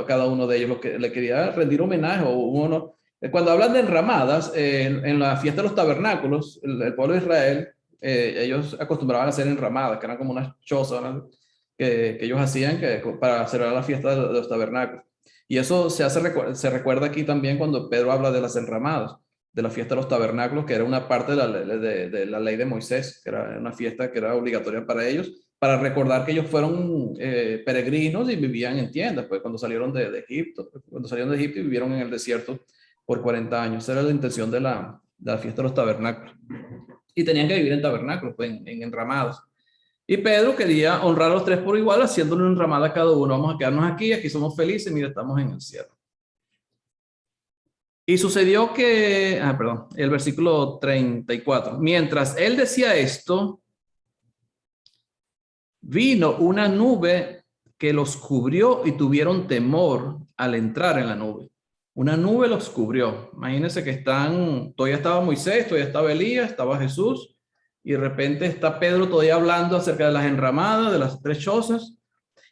cada uno de ellos, lo que le quería rendir homenaje o uno. Cuando hablan de enramadas, en la fiesta de los tabernáculos, el pueblo de Israel, ellos acostumbraban a hacer enramadas, que eran como unas chozas, ¿no? que ellos hacían para celebrar la fiesta de los tabernáculos. Y eso se recuerda aquí también cuando Pedro habla de las enramadas, de la fiesta de los tabernáculos, que era una parte de la ley de Moisés, que era una fiesta que era obligatoria para ellos, para recordar que ellos fueron peregrinos y vivían en tiendas, pues cuando salieron de Egipto, y vivieron en el desierto por 40 años. Esa era la intención de la fiesta de los tabernáculos. Y tenían que vivir en tabernáculos, pues, en enramadas. Y Pedro quería honrar a los 3 por igual, haciéndole una enramada a cada uno. Vamos a quedarnos aquí somos felices, mira, estamos en el cielo. Y sucedió que, el versículo 34. Mientras él decía esto, vino una nube que los cubrió y tuvieron temor al entrar en la nube. Una nube los cubrió. Imagínense que todavía estaba Moisés, todavía estaba Elías, estaba Jesús, y de repente está Pedro todavía hablando acerca de las enramadas, de las 3 chozas,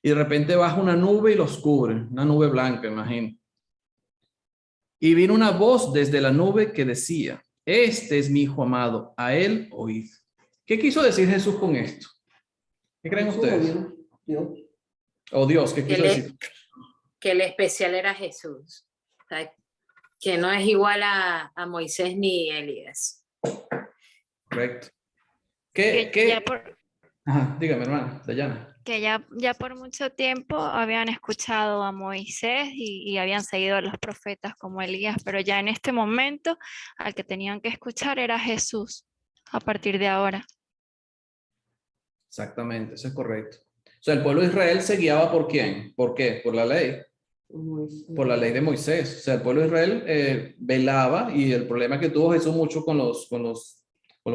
y de repente baja una nube y los cubre, una nube blanca, imagino. Y vino una voz desde la nube que decía, este es mi hijo amado, a él oíd. ¿Qué quiso decir Jesús con esto? ¿Qué creen ustedes? Dios. O Dios, ¿qué quiso decir? Que el especial era Jesús. O sea, que no es igual a Moisés ni Elías. Correcto. Que ya por, Ajá, dígame, hermana, Dayana. que ya por mucho tiempo habían escuchado a Moisés y habían seguido a los profetas como Elías, pero ya en este momento al que tenían que escuchar era Jesús a partir de ahora. Exactamente, eso es correcto. O sea, el pueblo de Israel se guiaba por ¿quién? ¿Por qué? Por la ley. Por la ley de Moisés. O sea, el pueblo de Israel velaba, y el problema que tuvo Jesús mucho con los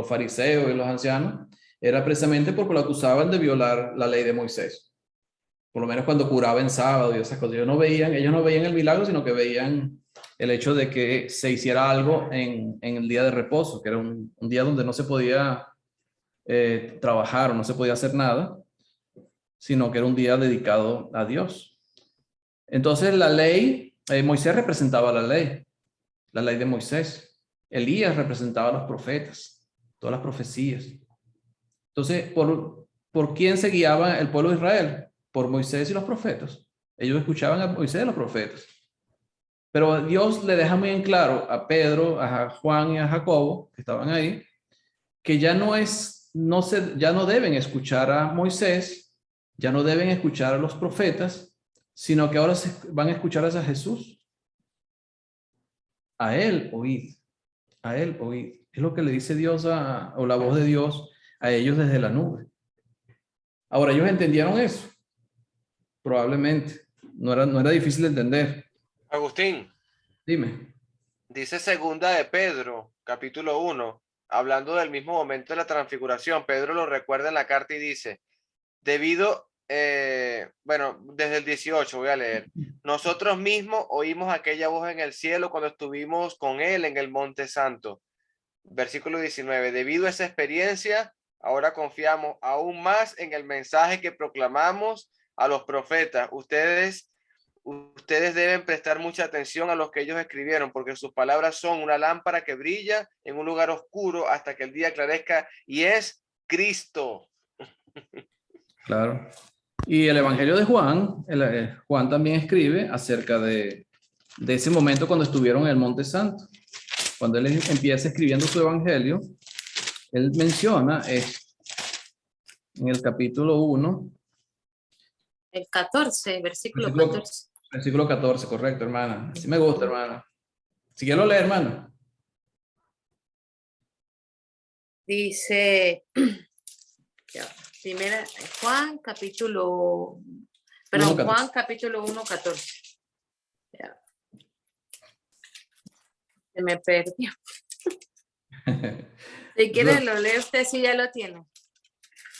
fariseos y los ancianos era precisamente porque lo acusaban de violar la ley de Moisés. Por lo menos cuando curaba en sábado y esas cosas. Ellos no veían el milagro, sino que veían el hecho de que se hiciera algo en el día de reposo, que era un día donde no se podía trabajar o no se podía hacer nada, sino que era un día dedicado a Dios. Entonces la ley, Moisés representaba la ley de Moisés. Elías representaba a los profetas, todas las profecías. Entonces, ¿por quién se guiaba el pueblo de Israel? Por Moisés y los profetas. Ellos escuchaban a Moisés y los profetas. Pero Dios le deja muy en claro a Pedro, a Juan y a Jacobo, que estaban ahí, que ya no deben escuchar a Moisés, ya no deben escuchar a los profetas, sino que ahora van a escuchar a Jesús. A él oíd, a él oíd. Es lo que le dice Dios o la voz de Dios a ellos desde la nube. Ahora, ellos entendieron eso. Probablemente. No era difícil de entender. Agustín, Dime. dice segunda de Pedro, capítulo 1, hablando del mismo momento de la transfiguración. Pedro lo recuerda en la carta y dice, desde el 18 voy a leer. Nosotros mismos oímos aquella voz en el cielo cuando estuvimos con él en el Monte Santo. Versículo 19, debido a esa experiencia, ahora confiamos aún más en el mensaje que proclamamos a los profetas. Ustedes deben prestar mucha atención a los que ellos escribieron, porque sus palabras son una lámpara que brilla en un lugar oscuro hasta que el día aclarezca, y es Cristo. Claro. Y el Evangelio de Juan, Juan también escribe acerca de ese momento cuando estuvieron en el Monte Santo. Cuando él empieza escribiendo su Evangelio, él menciona en el capítulo 1. El 14, versículo 14. Versículo 14, correcto, hermana. Así me gusta, hermana. Si quiero leer, hermana. Dice, primera, Juan capítulo 1, 14. Ya. Se me perdió. Si quieres lo lee usted, si ya lo tiene.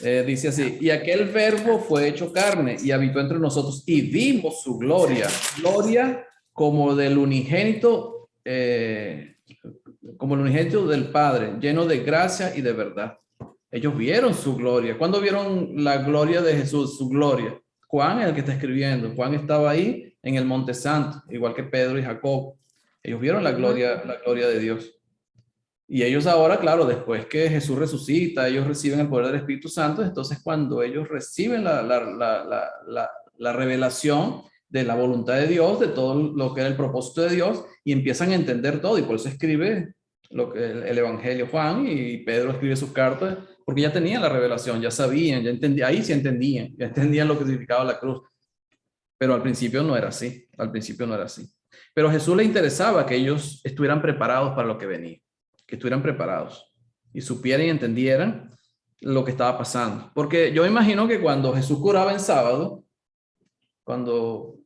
Dice así, y aquel verbo fue hecho carne y habitó entre nosotros y vimos su gloria, como del unigénito, del Padre, lleno de gracia y de verdad. Ellos vieron su gloria. ¿Cuándo vieron la gloria de Jesús, su gloria? Juan es el que está escribiendo. Juan estaba ahí en el Monte Santo, igual que Pedro y Jacob. Ellos vieron la gloria de Dios. Y ellos ahora, claro, después que Jesús resucita, ellos reciben el poder del Espíritu Santo. Entonces, cuando ellos reciben la revelación de la voluntad de Dios, de todo lo que era el propósito de Dios, y empiezan a entender todo. Y por eso escribe el Evangelio Juan, y Pedro escribe sus cartas, porque ya tenían la revelación, ya sabían, ya entendían, ahí sí entendían, ya entendían lo que significaba la cruz. Pero al principio no era así, Pero a Jesús le interesaba que ellos estuvieran preparados para lo que venía. Que estuvieran preparados y supieran y entendieran lo que estaba pasando. Porque yo imagino que cuando Jesús curaba en sábado, cuando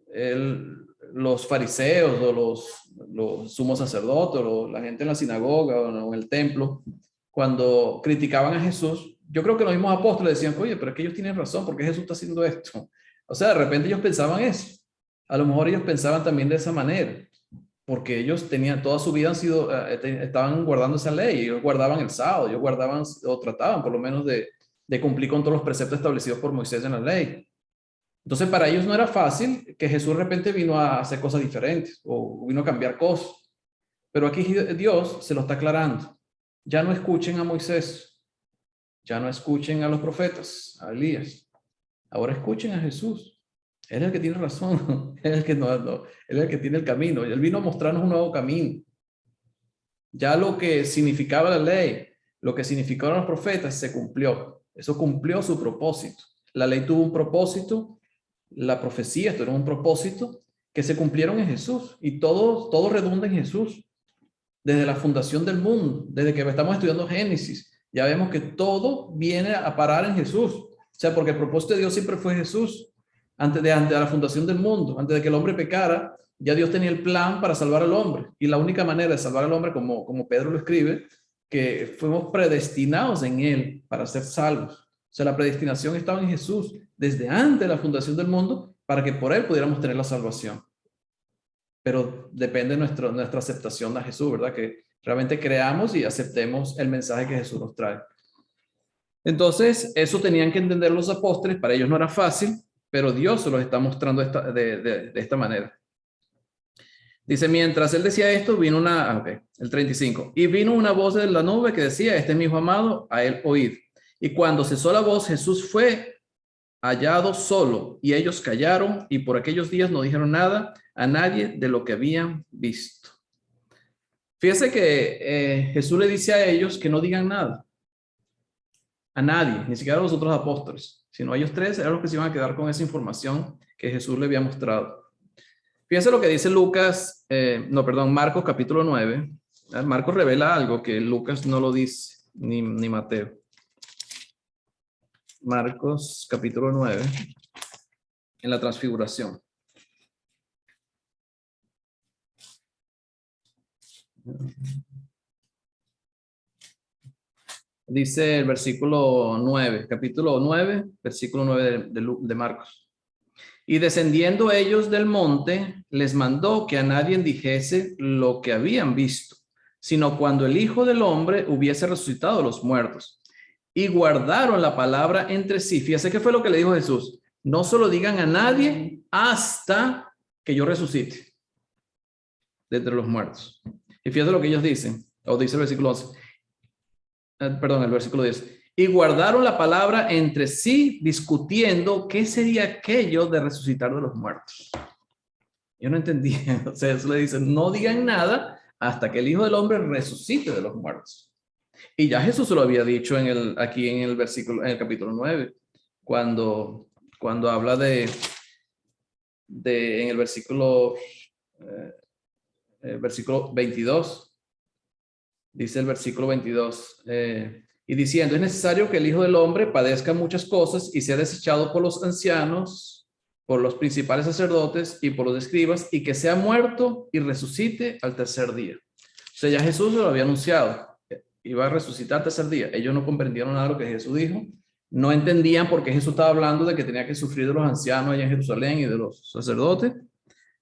los fariseos o los sumos sacerdotes o la gente en la sinagoga o en el templo, cuando criticaban a Jesús, yo creo que los mismos apóstoles decían, oye, pero es que ellos tienen razón, ¿por qué Jesús está haciendo esto? O sea, de repente ellos pensaban eso. A lo mejor ellos pensaban también de esa manera, porque ellos tenían toda su vida estaban guardando esa ley, ellos guardaban el sábado, ellos guardaban o trataban por lo menos de cumplir con todos los preceptos establecidos por Moisés en la ley. Entonces para ellos no era fácil que Jesús de repente vino a hacer cosas diferentes o vino a cambiar cosas. Pero aquí Dios se lo está aclarando. Ya no escuchen a Moisés, ya no escuchen a los profetas, a Elías. Ahora escuchen a Jesús. Él es el que tiene razón, él es el que, él es el que tiene el camino. Él vino a mostrarnos un nuevo camino. Ya lo que significaba la ley, lo que significaron los profetas, se cumplió. Eso cumplió su propósito. La ley tuvo un propósito, la profecía tuvo un propósito que se cumplieron en Jesús, y todo redunda en Jesús. Desde la fundación del mundo, desde que estamos estudiando Génesis, ya vemos que todo viene a parar en Jesús. O sea, porque el propósito de Dios siempre fue Jesús. Antes de la fundación del mundo, antes de que el hombre pecara, ya Dios tenía el plan para salvar al hombre. Y la única manera de salvar al hombre, como Pedro lo escribe, que fuimos predestinados en él para ser salvos. O sea, la predestinación estaba en Jesús desde antes de la fundación del mundo, para que por él pudiéramos tener la salvación. Pero depende de nuestra aceptación a Jesús, ¿verdad? Que realmente creamos y aceptemos el mensaje que Jesús nos trae. Entonces, eso tenían que entender los apóstoles. Para ellos no era fácil, pero Dios se los está mostrando de esta manera. Dice, mientras él decía esto, vino el 35. Y vino una voz de la nube que decía, este es mi hijo amado, a él oíd. Y cuando cesó la voz, Jesús fue hallado solo, y ellos callaron, y por aquellos días no dijeron nada a nadie de lo que habían visto. Fíjese que Jesús le dice a ellos que no digan nada. A nadie, ni siquiera a los otros apóstoles, sino a ellos tres eran los que se iban a quedar con esa información que Jesús le había mostrado. Fíjense lo que dice Marcos capítulo 9. Marcos revela algo que Lucas no lo dice, ni Mateo. Marcos capítulo 9, en la transfiguración. Dice el versículo 9, capítulo 9, versículo 9 de Marcos. Y descendiendo ellos del monte, les mandó que a nadie dijese lo que habían visto, sino cuando el Hijo del Hombre hubiese resucitado de los muertos. Y guardaron la palabra entre sí. Fíjese qué fue lo que le dijo Jesús. No se lo digan a nadie hasta que yo resucite de entre los muertos. Y fíjese lo que ellos dicen. O dice el versículo 11. El versículo 10. Y guardaron la palabra entre sí, discutiendo qué sería aquello de resucitar de los muertos. Yo no entendía. O sea, eso le dice, no digan nada hasta que el Hijo del Hombre resucite de los muertos. Y ya Jesús se lo había dicho aquí en el capítulo 9, cuando habla en el versículo 22. Dice el versículo 22. Y diciendo, es necesario que el Hijo del Hombre padezca muchas cosas y sea desechado por los ancianos, por los principales sacerdotes y por los escribas, y que sea muerto y resucite al tercer día. O sea, ya Jesús lo había anunciado, iba a resucitar al tercer día. Ellos no comprendieron nada de lo que Jesús dijo, no entendían por qué Jesús estaba hablando de que tenía que sufrir de los ancianos allá en Jerusalén y de los sacerdotes.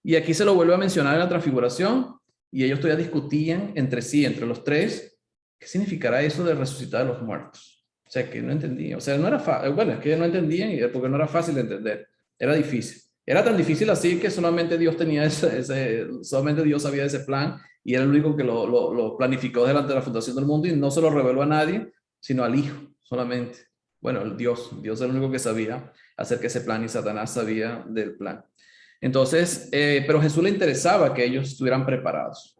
Y aquí se lo vuelve a mencionar en la transfiguración, y ellos todavía discutían entre sí, entre los tres, ¿qué significará eso de resucitar a los muertos? O sea, que no entendían. O sea, no era fácil. Bueno, es que no entendían porque no era fácil de entender. Era difícil. Era tan difícil así que solamente Dios tenía solamente Dios sabía de ese plan, y era el único que lo planificó delante de la fundación del mundo, y no se lo reveló a nadie, sino al Hijo solamente. Bueno, Dios era el único que sabía acerca de ese plan, y Satanás sabía del plan. Entonces, pero a Jesús le interesaba que ellos estuvieran preparados.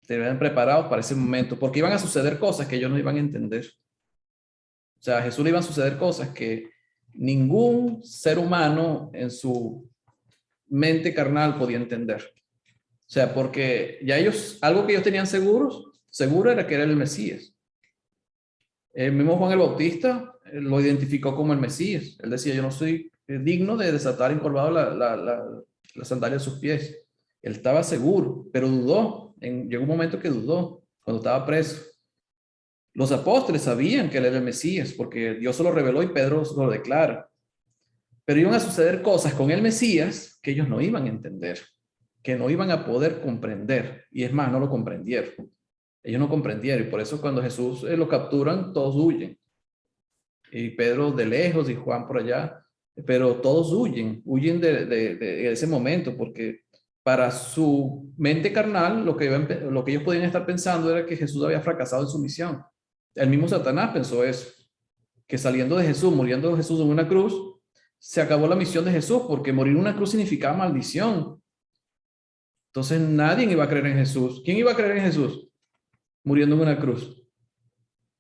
Estuvieran preparados para ese momento, porque iban a suceder cosas que ellos no iban a entender. O sea, a Jesús le iban a suceder cosas que ningún ser humano en su mente carnal podía entender. O sea, porque ya algo que ellos tenían seguro era que era el Mesías. El mismo Juan el Bautista lo identificó como el Mesías. Él decía, yo no soy digno de desatar encorvado la sandalia de sus pies. Él estaba seguro, pero dudó. Llegó un momento que dudó cuando estaba preso. Los apóstoles sabían que él era el Mesías porque Dios se lo reveló y Pedro se lo declara. Pero iban a suceder cosas con el Mesías que ellos no iban a entender, que no iban a poder comprender. Y es más, no lo comprendieron. Ellos no comprendieron, y por eso cuando Jesús lo capturan, todos huyen. Y Pedro de lejos y Juan por allá, pero todos huyen de ese momento, porque para su mente carnal lo que ellos podían estar pensando era que Jesús había fracasado en su misión. El mismo Satanás pensó eso, que saliendo de Jesús, muriendo Jesús en una cruz, se acabó la misión de Jesús, porque morir en una cruz significaba maldición. Entonces nadie iba a creer en Jesús. ¿Quién iba a creer en Jesús? Muriendo en una cruz.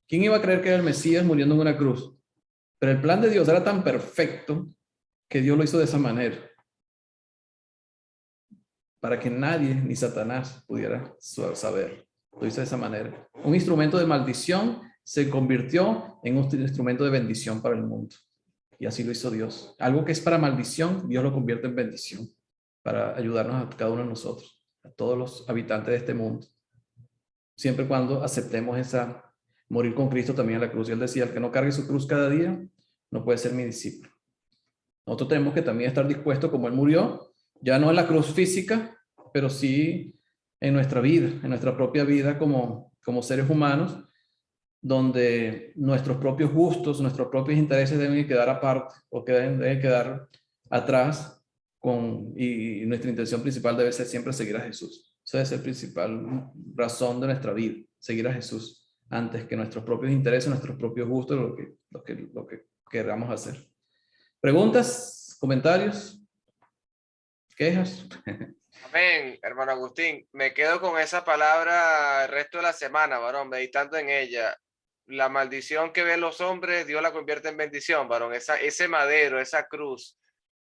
¿Quién iba a creer que era el Mesías muriendo en una cruz? Pero el plan de Dios era tan perfecto que Dios lo hizo de esa manera, para que nadie, ni Satanás, pudiera saber. Lo hizo de esa manera. Un instrumento de maldición se convirtió en un instrumento de bendición para el mundo. Y así lo hizo Dios. Algo que es para maldición, Dios lo convierte en bendición, para ayudarnos a cada uno de nosotros, a todos los habitantes de este mundo. Siempre y cuando aceptemos esa, morir con Cristo también en la cruz. Y él decía, el que no cargue su cruz cada día, no puede ser mi discípulo. Nosotros tenemos que también estar dispuestos, como él murió, ya no en la cruz física, pero sí en nuestra vida, en nuestra propia vida como seres humanos, donde nuestros propios gustos, nuestros propios intereses deben quedar aparte o deben quedar atrás, y nuestra intención principal debe ser siempre seguir a Jesús. Esa debe ser la principal razón de nuestra vida, seguir a Jesús, antes que nuestros propios intereses, nuestros propios gustos, lo que queramos hacer. ¿Preguntas? ¿Comentarios? ¿Quejas? Amén, hermano Agustín. Me quedo con esa palabra el resto de la semana, varón, meditando en ella. La maldición que ven los hombres, Dios la convierte en bendición, varón. Ese madero, esa cruz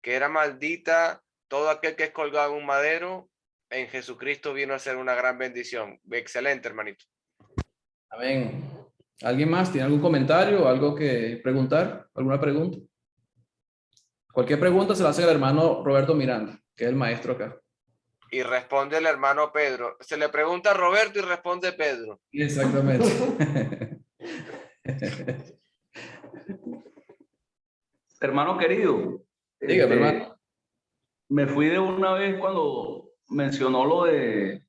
que era maldita, todo aquel que es colgado en un madero, en Jesucristo vino a ser una gran bendición. Excelente, hermanito. Amén. ¿Alguien más tiene algún comentario o algo que preguntar? ¿Alguna pregunta? Cualquier pregunta se la hace el hermano Roberto Miranda, que es el maestro acá. Y responde el hermano Pedro. Se le pregunta a Roberto y responde Pedro. Exactamente. Hermano querido, Dígame, hermano. me fui de una vez cuando mencionó lo de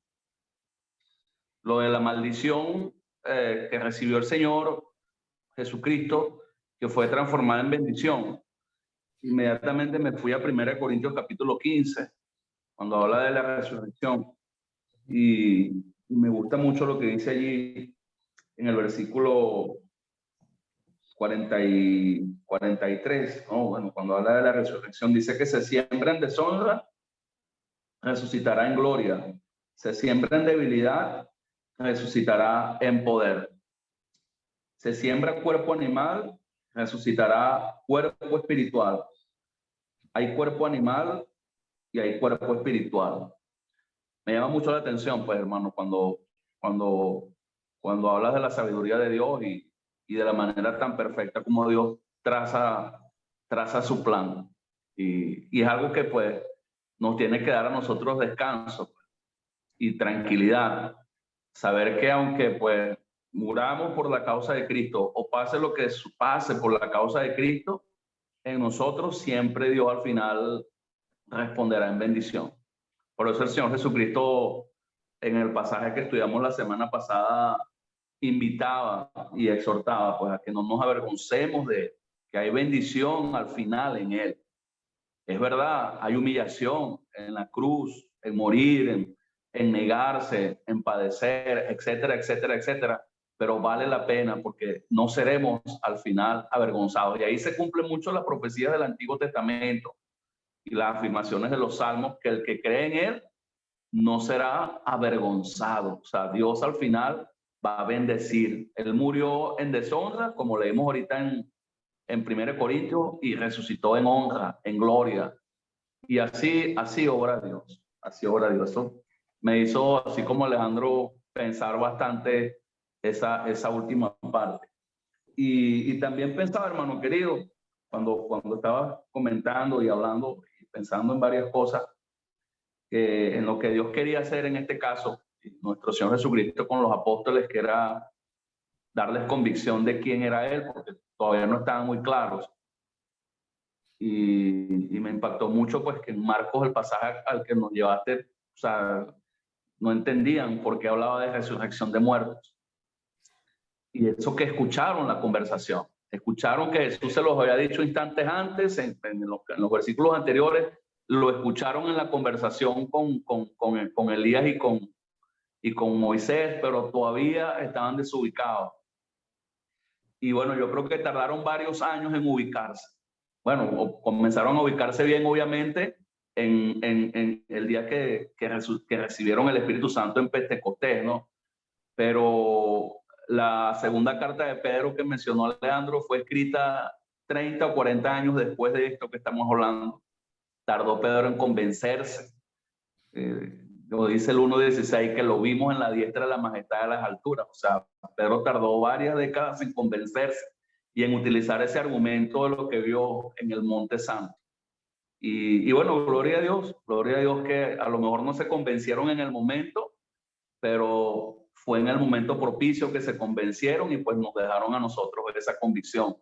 la maldición que recibió el Señor Jesucristo, que fue transformada en bendición. Inmediatamente me fui a 1 Corintios capítulo 15, cuando habla de la resurrección. Y me gusta mucho lo que dice allí en el versículo 43, ¿no? Bueno, cuando habla de la resurrección, dice que se siembra en deshonra, resucitará en gloria. Se siembra en debilidad, resucitará en poder. Se siembra cuerpo animal, resucitará cuerpo espiritual. Hay cuerpo animal y hay cuerpo espiritual. Me llama mucho la atención, pues, hermano, cuando hablas de la sabiduría de Dios y de la manera tan perfecta como Dios traza su plan. Y es algo que, pues, nos tiene que dar a nosotros descanso, pues, y tranquilidad. Saber que aunque, pues, muramos por la causa de Cristo o pase lo que pase por la causa de Cristo, en nosotros siempre Dios al final responderá en bendición. Por eso el Señor Jesucristo, en el pasaje que estudiamos la semana pasada, invitaba y exhortaba, pues, a que no nos avergoncemos de que hay bendición al final en Él. Es verdad, hay humillación en la cruz, en morir, en negarse, en padecer, etcétera, etcétera, etcétera, pero vale la pena porque no seremos al final avergonzados. Y ahí se cumple mucho la profecía del Antiguo Testamento y las afirmaciones de los Salmos, que el que cree en Él no será avergonzado. O sea, Dios al final va a bendecir. Él murió en deshonra, como leímos ahorita en 1 Corintios, y resucitó en honra, en gloria. Y así obra Dios. Así obra Dios. Eso me hizo, así como Alejandro, pensar bastante esa última parte. Y también pensaba, hermano querido, cuando estaba comentando y hablando y pensando en varias cosas, en lo que Dios quería hacer en este caso, nuestro Señor Jesucristo con los apóstoles, que era darles convicción de quién era Él, porque todavía no estaban muy claros. Y me impactó mucho, pues, que en Marcos, el pasaje al que nos llevaste, o sea, no entendían por qué hablaba de resurrección de muertos. Y eso que escucharon la conversación, escucharon que Jesús se los había dicho instantes antes, en los versículos anteriores, lo escucharon en la conversación con Elías y con Moisés, pero todavía estaban desubicados. Y bueno, yo creo que tardaron varios años en ubicarse. bueno, comenzaron a ubicarse bien, obviamente, en el día que recibieron el Espíritu Santo en Pentecostés, ¿no? Pero la segunda carta de Pedro que mencionó Leandro fue escrita 30 o 40 años después de esto que estamos hablando. Tardó Pedro en convencerse. Como dice el 1:16, que lo vimos en la diestra de la majestad de las alturas. O sea, Pedro tardó varias décadas en convencerse y en utilizar ese argumento de lo que vio en el Monte Santo. Y bueno, gloria a Dios que a lo mejor no se convencieron en el momento, pero fue en el momento propicio que se convencieron y pues nos dejaron a nosotros esa convicción.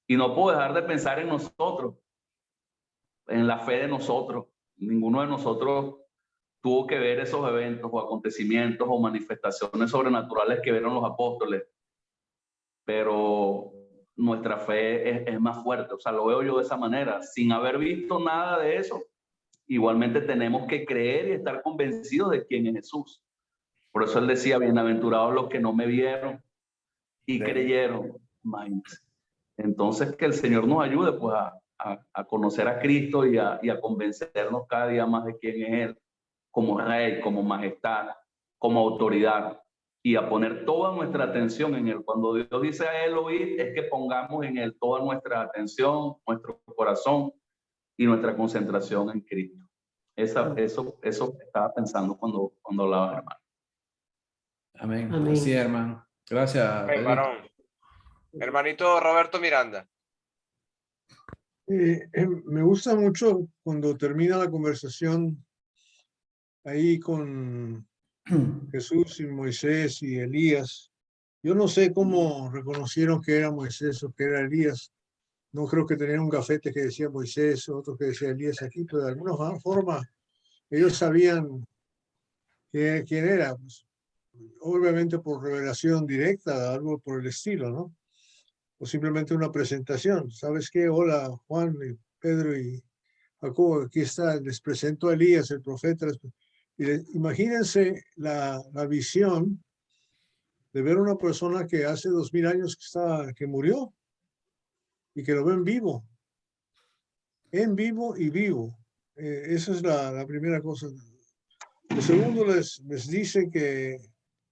Y no puedo dejar de pensar en nosotros, en la fe de nosotros. Ninguno de nosotros tuvo que ver esos eventos o acontecimientos o manifestaciones sobrenaturales que vieron los apóstoles, pero nuestra fe es más fuerte. O sea, lo veo yo de esa manera. Sin haber visto nada de eso, igualmente tenemos que creer y estar convencidos de quién es Jesús. Por eso él decía, bienaventurados los que no me vieron y creyeron. Imagínense. Entonces, que el Señor nos ayude pues a conocer a Cristo y a convencernos cada día más de quién es Él, como Rey, como Majestad, como autoridad, y a poner toda nuestra atención en Él. Cuando Dios dice a Él oír, es que pongamos en Él toda nuestra atención, nuestro corazón y nuestra concentración en Cristo. Eso estaba pensando cuando hablaba, hermano. Amén. Amén. Sí, hermano. Gracias. Amén, varón. Hermanito Roberto Miranda. Me gusta mucho cuando termina la conversación ahí con Jesús y Moisés y Elías. Yo no sé cómo reconocieron que era Moisés o que era Elías. No creo que tenían un gafete que decía Moisés, otro que decía Elías aquí, pero de alguna forma ellos sabían quién era. Pues, obviamente por revelación directa, algo por el estilo, ¿no? O simplemente una presentación. ¿Sabes qué? Hola, Juan, y Pedro y Jacobo, aquí está, les presento a Elías, el profeta. Imagínense la visión de ver una persona que hace 2000 años que murió y que lo ven vivo, en vivo y vivo. Esa es la primera cosa. Lo segundo, les dice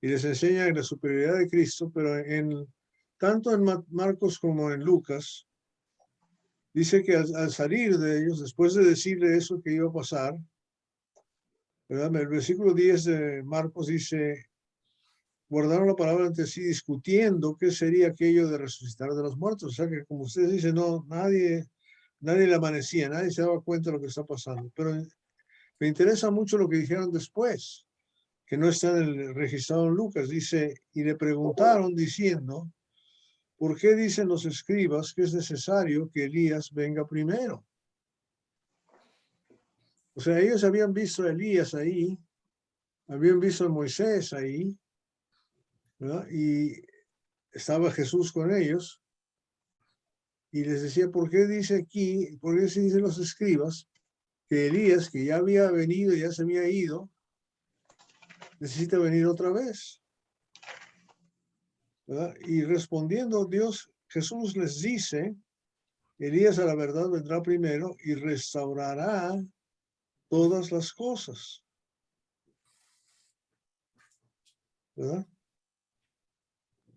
y les enseña la superioridad de Cristo, pero tanto en Marcos como en Lucas, dice que al salir de ellos, después de decirle eso que iba a pasar, ¿verdad? El versículo 10 de Marcos dice, guardaron la palabra entre sí discutiendo qué sería aquello de resucitar de los muertos. O sea que, como ustedes dicen, no, nadie le amanecía, nadie se daba cuenta de lo que está pasando. Pero me interesa mucho lo que dijeron después, que no está registrado en Lucas. Dice, y le preguntaron diciendo, ¿por qué dicen los escribas que es necesario que Elías venga primero? O sea, ellos habían visto a Elías ahí, habían visto a Moisés ahí, ¿verdad? Y estaba Jesús con ellos, y les decía, ¿por qué dice aquí, por qué se dicen los escribas que Elías, que ya había venido, ya se había ido, necesita venir otra vez? ¿Verdad? Y respondiendo Jesús les dice, Elías a la verdad vendrá primero y restaurará todas las cosas. ¿Verdad?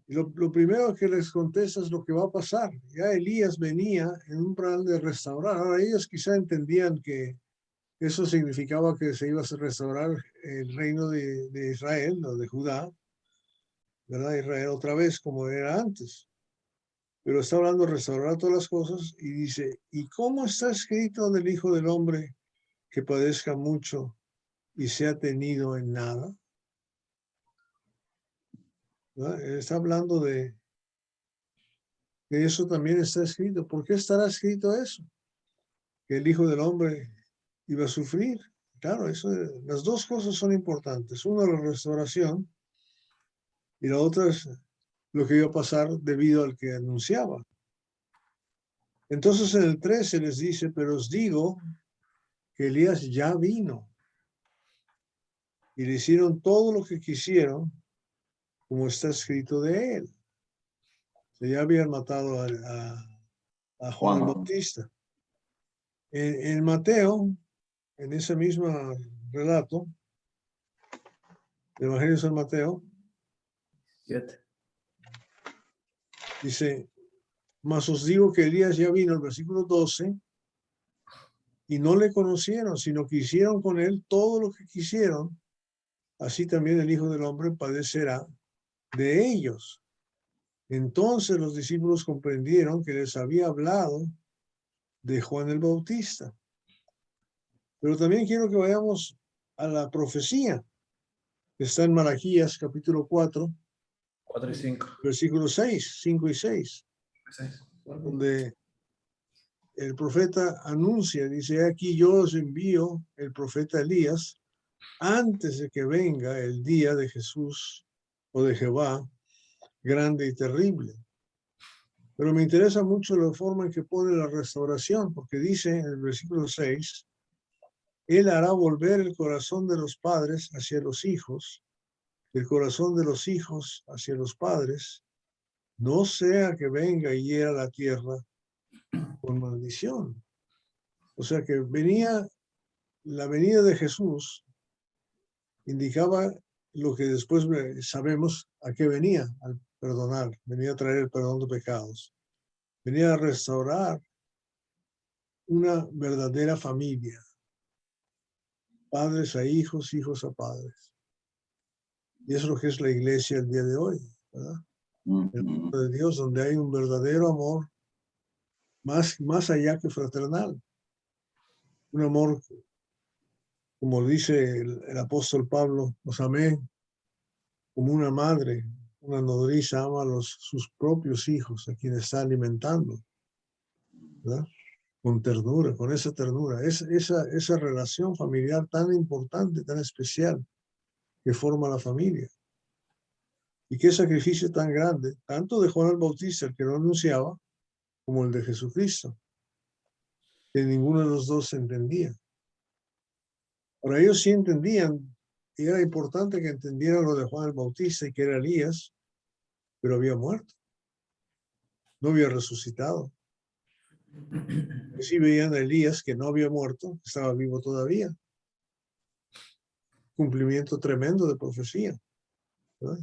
Y lo primero que les contesta es lo que va a pasar. Ya Elías venía en un plan de restaurar. Ahora ellos quizá entendían que eso significaba que se iba a restaurar el reino de Israel, o de Judá, ¿verdad? Israel otra vez como era antes. Pero está hablando de restaurar todas las cosas y dice, ¿y cómo está escrito del Hijo del Hombre que padezca mucho y sea tenido en nada? ¿Verdad? Él está hablando de que eso también está escrito. ¿Por qué estará escrito eso? Que el Hijo del Hombre iba a sufrir. Claro, las dos cosas son importantes. Una, la restauración, y la otra es lo que iba a pasar debido al que anunciaba. Entonces en el 13 les dice, pero os digo que Elías ya vino y le hicieron todo lo que quisieron, como está escrito de él. Ya habían matado a Juan el Bautista. En Mateo, en ese mismo relato, el Evangelio de San Mateo, 7. dice, mas os digo que Elías ya vino, el versículo 12, y no le conocieron, sino que hicieron con él todo lo que quisieron. Así también el Hijo del Hombre padecerá de ellos. Entonces los discípulos comprendieron que les había hablado de Juan el Bautista. Pero también quiero que vayamos a la profecía que está en Malaquías capítulo 4, 4 y 5. versículos 5 y 6, donde el profeta anuncia, dice, aquí yo os envío el profeta Elías antes de que venga el día de Jesús o de Jehová, grande y terrible. Pero me interesa mucho la forma en que pone la restauración, porque dice en el versículo 6, Él hará volver el corazón de los padres hacia los hijos, el corazón de los hijos hacia los padres, no sea que venga y hiera la tierra con maldición. O sea que la venida de Jesús indicaba lo que después sabemos a qué venía, al perdonar, venía a traer el perdón de pecados, venía a restaurar una verdadera familia, padres a hijos, hijos a padres. Y eso es lo que es la iglesia el día de hoy, ¿verdad? El mundo de Dios, donde hay un verdadero amor más allá que fraternal. Un amor, como dice el apóstol Pablo, os amé como una madre, una nodriza ama a sus propios hijos, a quienes está alimentando, ¿verdad? Con ternura, con esa ternura, esa relación familiar tan importante, tan especial, que forma la familia. Y qué sacrificio tan grande, tanto de Juan el Bautista, el que lo anunciaba, como el de Jesucristo, que ninguno de los dos se entendía. Ahora ellos sí entendían, y era importante que entendieran lo de Juan el Bautista y que era Elías, pero había muerto, no había resucitado. Y sí veían a Elías que no había muerto, que estaba vivo todavía. Cumplimiento tremendo de profecía, ¿verdad?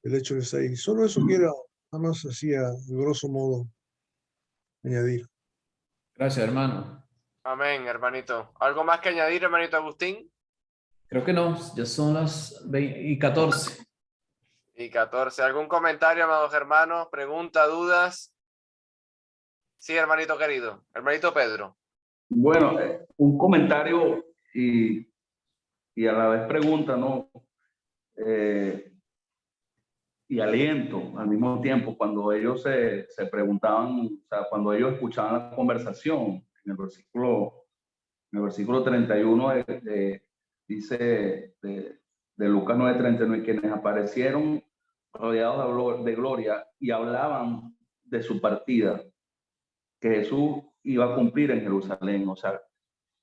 El hecho que está ahí. Solo eso quiero, nada más así a grosso modo, añadir. Gracias, hermano. Amén, hermanito. ¿Algo más que añadir, hermanito Agustín? Creo que no, ya son las 14. Y 14. ¿Algún comentario, amados hermanos? ¿Pregunta, dudas? Sí, hermanito querido. Hermanito Pedro. Bueno, un comentario y a la vez pregunta, ¿no? Y aliento al mismo tiempo cuando ellos se preguntaban, o sea, cuando ellos escuchaban la conversación en el versículo 31 dice de Lucas 9:39, quienes aparecieron rodeados de gloria y hablaban de su partida, que Jesús iba a cumplir en Jerusalén. O sea,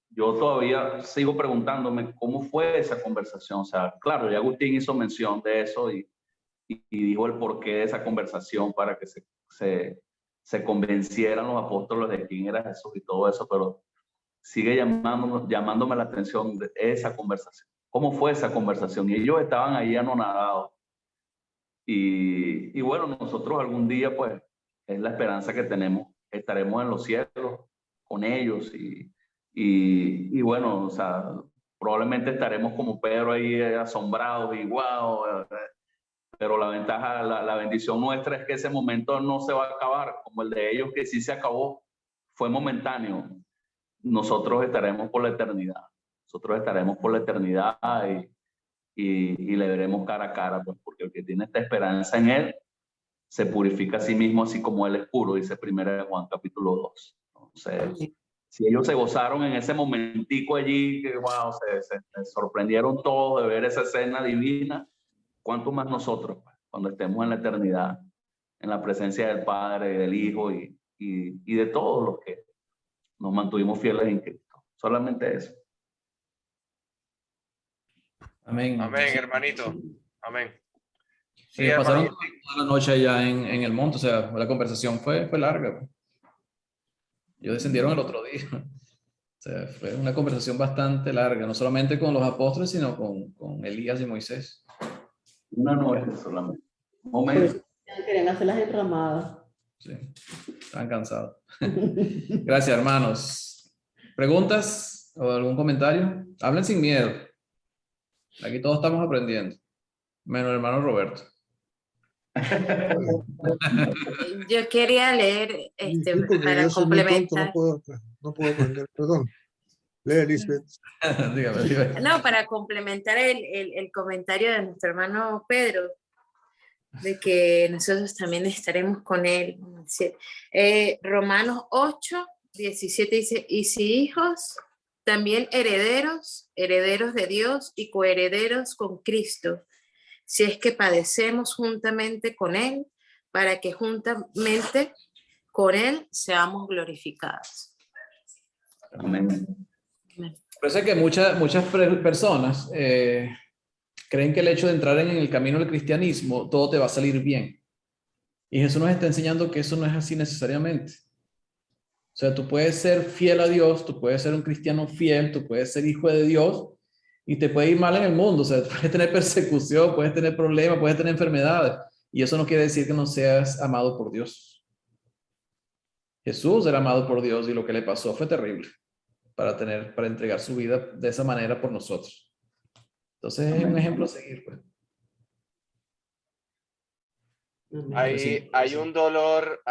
yo todavía sigo preguntándome cómo fue esa conversación. O sea, claro, ya Agustín hizo mención de eso y dijo el porqué de esa conversación para que se convencieran los apóstoles de quién era Jesús y todo eso, pero sigue llamándome la atención de esa conversación. ¿Cómo fue esa conversación? Y ellos estaban ahí anonadados. Y bueno, nosotros algún día, pues, es la esperanza que tenemos. Estaremos en los cielos con ellos y bueno, o sea, probablemente estaremos como Pedro ahí asombrados y wow. Pero la ventaja, la bendición nuestra es que ese momento no se va a acabar, como el de ellos que sí se acabó, fue momentáneo. Nosotros estaremos por la eternidad. Nosotros estaremos por la eternidad y le veremos cara a cara, pues, porque el que tiene esta esperanza en Él se purifica a sí mismo, así como Él es puro, dice 1 Juan capítulo 2. Entonces, si ellos se gozaron en ese momentico allí, que wow, se sorprendieron todos de ver esa escena divina, ¿cuánto más nosotros, cuando estemos en la eternidad, en la presencia del Padre, del Hijo y de todos los que nos mantuvimos fieles en Cristo? Solamente eso. Amén. Amén, hermanito. Amén. Sí, pasaron toda la noche allá en el monte, o sea, la conversación fue larga. Ellos descendieron el otro día. O sea, fue una conversación bastante larga, no solamente con los apóstoles, sino con Elías y Moisés. Una noche solamente. Un Por momento. eso querían hacer las enramadas. Sí, estaban cansados. Gracias, hermanos. ¿Preguntas o algún comentario? Hablen sin miedo. Aquí todos estamos aprendiendo, menos el hermano Roberto. Yo quería leer Sí, porque para yo soy muy tonto, complementar. no puedo aprender. Perdón. Lee, Lisbeth. Dígame, dígame. No, para complementar el comentario de nuestro hermano Pedro, de que nosotros también estaremos con él. Romanos 8, 17 dice, y si hijos, también herederos, herederos de Dios y coherederos con Cristo, si es que padecemos juntamente con él, para que juntamente con él seamos glorificados. Amén. Parece que muchas personas creen que el hecho de entrar en el camino del cristianismo, todo te va a salir bien. Y Jesús nos está enseñando que eso no es así necesariamente. O sea, tú puedes ser fiel a Dios, tú puedes ser un cristiano fiel, tú puedes ser hijo de Dios y te puede ir mal en el mundo. O sea, puedes tener persecución, puedes tener problemas, puedes tener enfermedades. Y eso no quiere decir que no seas amado por Dios. Jesús era amado por Dios y lo que le pasó fue terrible para entregar su vida de esa manera por nosotros. Entonces es un ejemplo a seguir, pues. Hay un dolor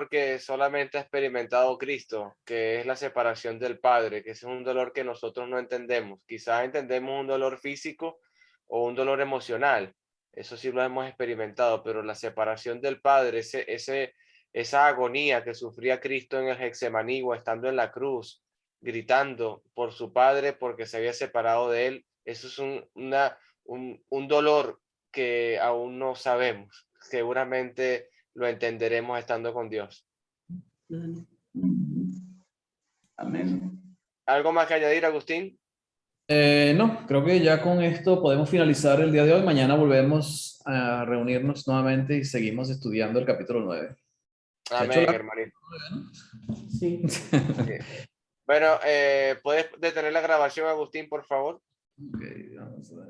que solamente ha experimentado Cristo, que es la separación del Padre, que es un dolor que nosotros no entendemos. Quizás entendemos un dolor físico o un dolor emocional, eso sí lo hemos experimentado, pero la separación del Padre, esa agonía que sufría Cristo en el Getsemaní o estando en la cruz, gritando por su Padre porque se había separado de él, eso es un dolor que aún no sabemos. Seguramente lo entenderemos estando con Dios. Amén. ¿Algo más que añadir, Agustín? No, creo que ya con esto podemos finalizar el día de hoy. Mañana volvemos a reunirnos nuevamente y seguimos estudiando el capítulo 9. Amén, hermanito. Sí. Bueno, ¿puedes detener la grabación, Agustín, por favor? Ok, vamos a ver.